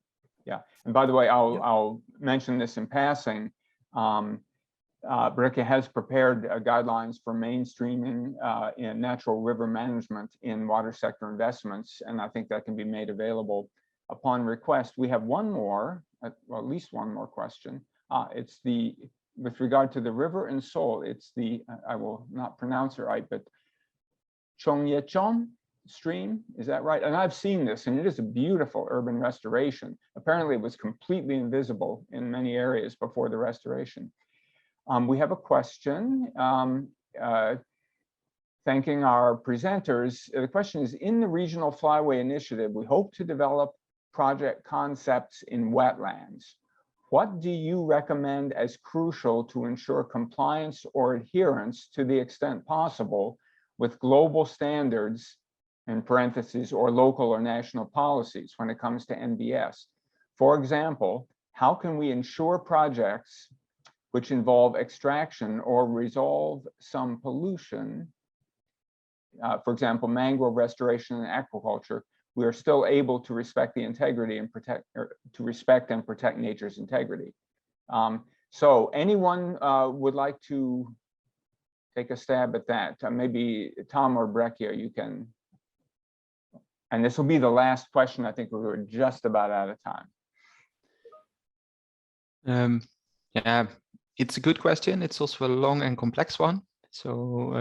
Yeah. And by the way, I'll mention this in passing. Bregje has prepared guidelines for mainstreaming in natural river management in water sector investments, and I think that can be made available upon request. We have one more, well, at least one more question. It's with regard to the river in Seoul, it's the, I will not pronounce it right, but Chongyechon stream, is that right? And I've seen this, and it is a beautiful urban restoration. Apparently, it was completely invisible in many areas before the restoration. We have a question thanking our presenters. The question is, in the Regional Flyway Initiative, we hope to develop project concepts in wetlands. What do you recommend as crucial to ensure compliance or adherence to the extent possible with global standards, in parentheses, or local or national policies when it comes to NbS? For example, how can we ensure projects which involve extraction or resolve some pollution, for example, mangrove restoration and aquaculture, we are still able to respect the integrity and protect nature's integrity. So anyone would like to take a stab at that? Maybe Tom or Bregje, you can. And this will be the last question. I think we're just about out of time. Yeah, it's a good question. It's also a long and complex one. So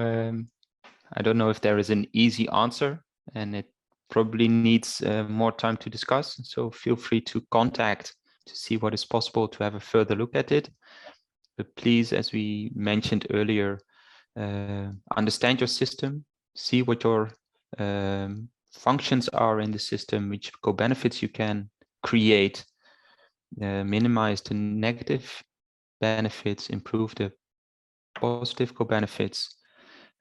I don't know if there is an easy answer, and it probably needs more time to discuss. So feel free to contact to see what is possible to have a further look at it. But please, as we mentioned earlier, understand your system, see what your functions are in the system, which co-benefits you can create, minimize the negative benefits, improve the positive co-benefits,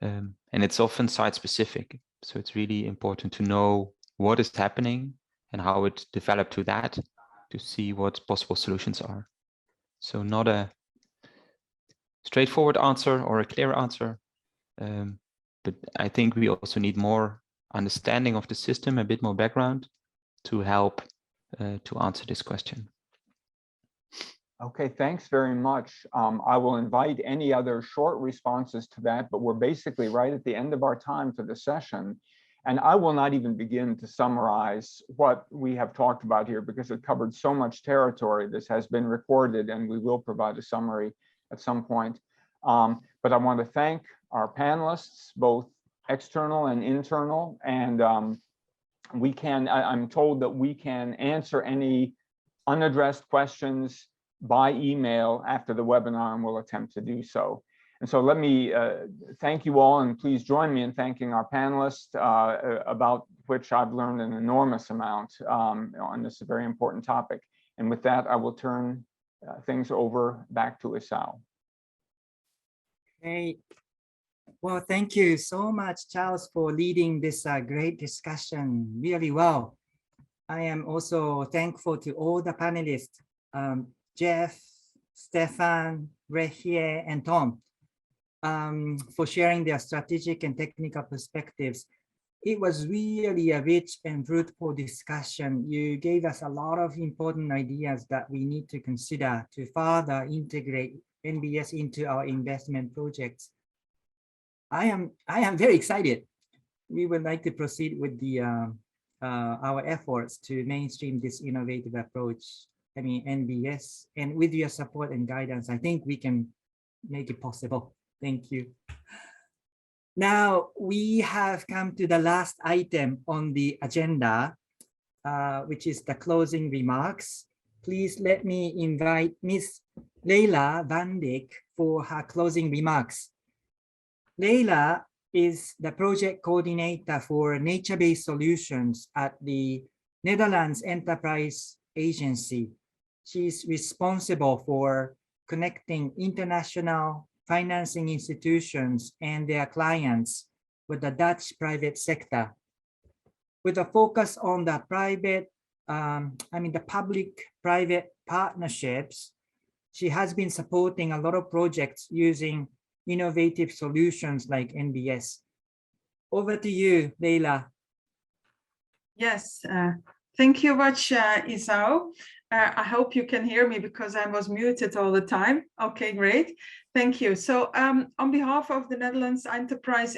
and it's often site-specific. So it's really important to know what is happening and how it developed to that, to see what possible solutions are. So not a straightforward answer or a clear answer, but I think we also need more understanding of the system, a bit more background to help to answer this question. Okay, thanks very much. I will invite any other short responses to that, but we're basically right at the end of our time for the session. And I will not even begin to summarize what we have talked about here because it covered so much territory. This has been recorded and we will provide a summary at some point. But I want to thank our panelists, both external and internal. And I'm told that we can answer any unaddressed questions by email after the webinar, and we'll attempt to do so. And so let me thank you all, and please join me in thanking our panelists, about which I've learned an enormous amount on this very important topic. And with that, I will turn things over back to Isao. Hey, well, thank you so much, Charles, for leading this great discussion really well. I am also thankful to all the panelists, Jeff, Stefan, Bregje, and Tom, for sharing their strategic and technical perspectives. It was really a rich and fruitful discussion. You gave us a lot of important ideas that we need to consider to further integrate NbS into our investment projects. I am very excited. We would like to proceed with the our efforts to mainstream this innovative approach. I mean, NbS, and with your support and guidance, I think we can make it possible. Thank you. Now we have come to the last item on the agenda, which is the closing remarks. Please let me invite Ms. Lejla Vandić for her closing remarks. Lejla is the project coordinator for nature-based solutions at the Netherlands Enterprise Agency. She is responsible for connecting international financing institutions and their clients with the Dutch private sector, with a focus on the the public-private partnerships. She has been supporting a lot of projects using innovative solutions like NbS. Over to you, Lejla. Yes, thank you much, Isao. I hope you can hear me because I was muted all the time. Okay, great. Thank you. So on behalf of the Netherlands Enterprise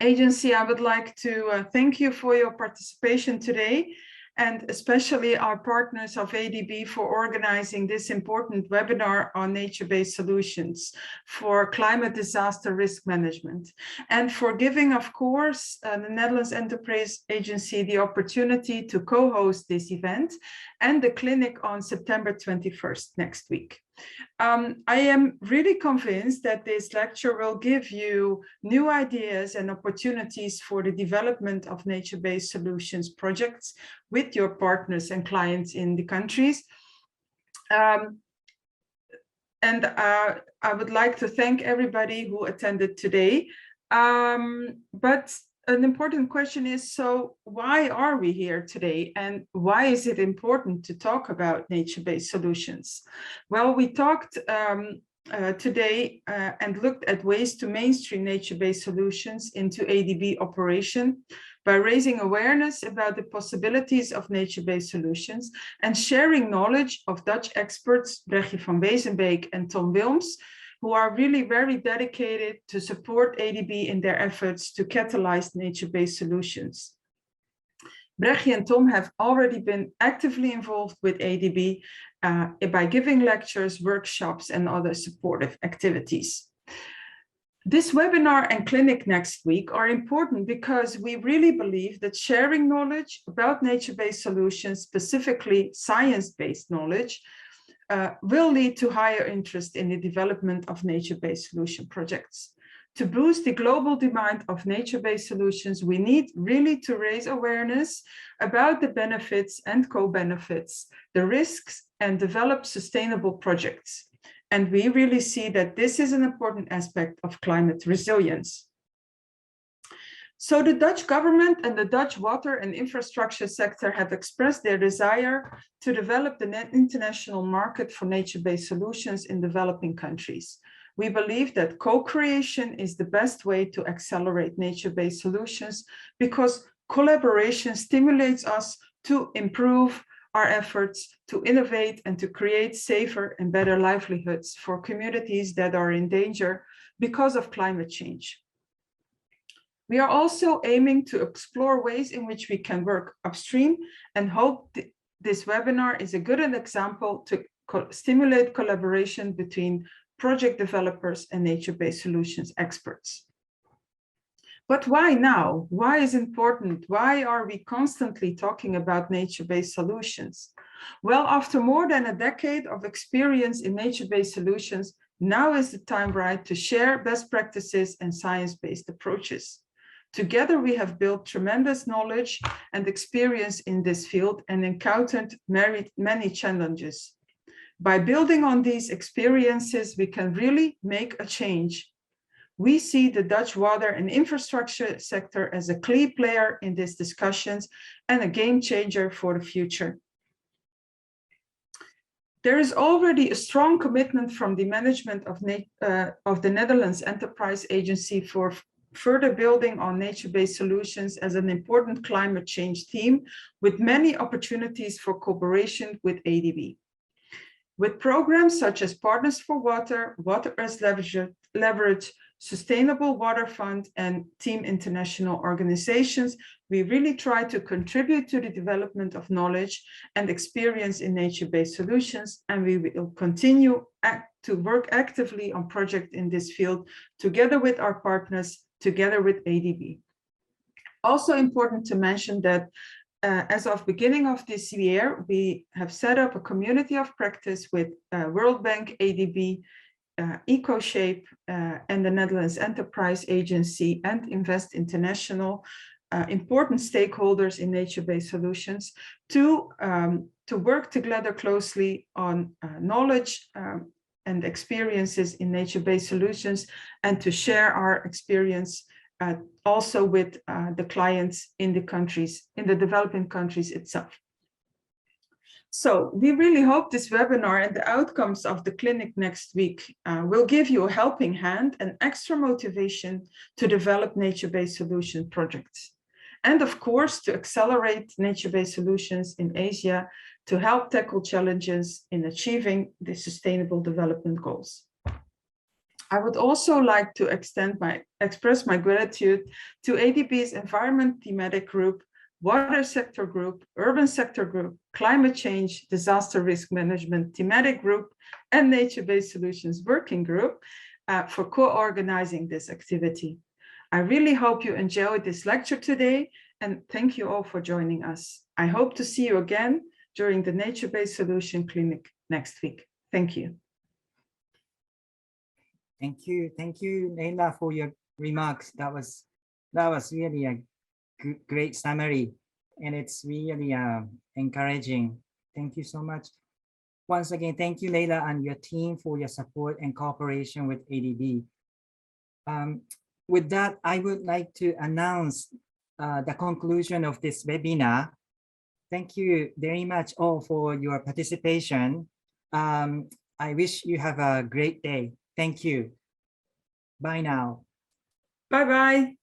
Agency, I would like to thank you for your participation today, and especially our partners of ADB for organizing this important webinar on nature-based solutions for climate disaster risk management, and for giving, of course, the Netherlands Enterprise Agency the opportunity to co-host this event and the clinic on September 21st next week. I am really convinced that this lecture will give you new ideas and opportunities for the development of nature-based solutions projects with your partners and clients in the countries. And I would like to thank everybody who attended today. But an important question is, so why are we here today, and why is it important to talk about nature-based solutions? Well, we talked today and looked at ways to mainstream nature-based solutions into ADB operation by raising awareness about the possibilities of nature-based solutions and sharing knowledge of Dutch experts, Bregje van Wesenbeeck and Tom Wilms, who are really very dedicated to support ADB in their efforts to catalyze nature-based solutions. Bregje and Tom have already been actively involved with ADB by giving lectures, workshops, and other supportive activities. This webinar and clinic next week are important because we really believe that sharing knowledge about nature-based solutions, specifically science-based knowledge, will lead to higher interest in the development of nature-based solution projects. To boost the global demand of nature-based solutions, we need really to raise awareness about the benefits and co-benefits, the risks, and develop sustainable projects. And we really see that this is an important aspect of climate resilience. So the Dutch government and the Dutch water and infrastructure sector have expressed their desire to develop the international market for nature-based solutions in developing countries. We believe that co-creation is the best way to accelerate nature-based solutions because collaboration stimulates us to improve our efforts to innovate and to create safer and better livelihoods for communities that are in danger because of climate change. We are also aiming to explore ways in which we can work upstream and hope this webinar is a good example to stimulate collaboration between project developers and nature-based solutions experts. But why now? Why is it important? Why are we constantly talking about nature-based solutions? Well, after more than a decade of experience in nature-based solutions, now is the time right to share best practices and science-based approaches. Together, we have built tremendous knowledge and experience in this field and encountered many challenges. By building on these experiences, we can really make a change. We see the Dutch water and infrastructure sector as a key player in these discussions and a game changer for the future. There is already a strong commitment from the management of the Netherlands Enterprise Agency for further building on nature-based solutions as an important climate change theme, with many opportunities for cooperation with ADB. With programs such as Partners for Water, Water as Leverage, Sustainable Water Fund, and Team International Organizations, we really try to contribute to the development of knowledge and experience in nature-based solutions, and we will continue to work actively on projects in this field together with our partners, together with ADB. Also important to mention that as of beginning of this year, we have set up a community of practice with World Bank, ADB, EcoShape, and the Netherlands Enterprise Agency and Invest International important stakeholders in nature-based solutions to work together closely on knowledge and experiences in nature-based solutions, and to share our experience also with the clients in the countries, in the developing countries itself. So we really hope this webinar and the outcomes of the clinic next week will give you a helping hand and extra motivation to develop nature-based solution projects. And of course, to accelerate nature-based solutions in Asia to help tackle challenges in achieving the Sustainable Development Goals. I would also like to express my gratitude to ADB's Environment Thematic Group, Water Sector Group, Urban Sector Group, Climate Change, Disaster Risk Management Thematic Group, and Nature-Based Solutions Working Group for co-organizing this activity. I really hope you enjoyed this lecture today, and thank you all for joining us. I hope to see you again during the Nature-Based Solution Clinic next week. Thank you. Thank you, Lejla, for your remarks. That was really a great summary, and it's really encouraging. Thank you so much. Once again, thank you, Lejla, and your team for your support and cooperation with ADB. With that, I would like to announce the conclusion of this webinar. Thank you very much all for your participation. I wish you have a great day. Thank you. Bye now. Bye-bye.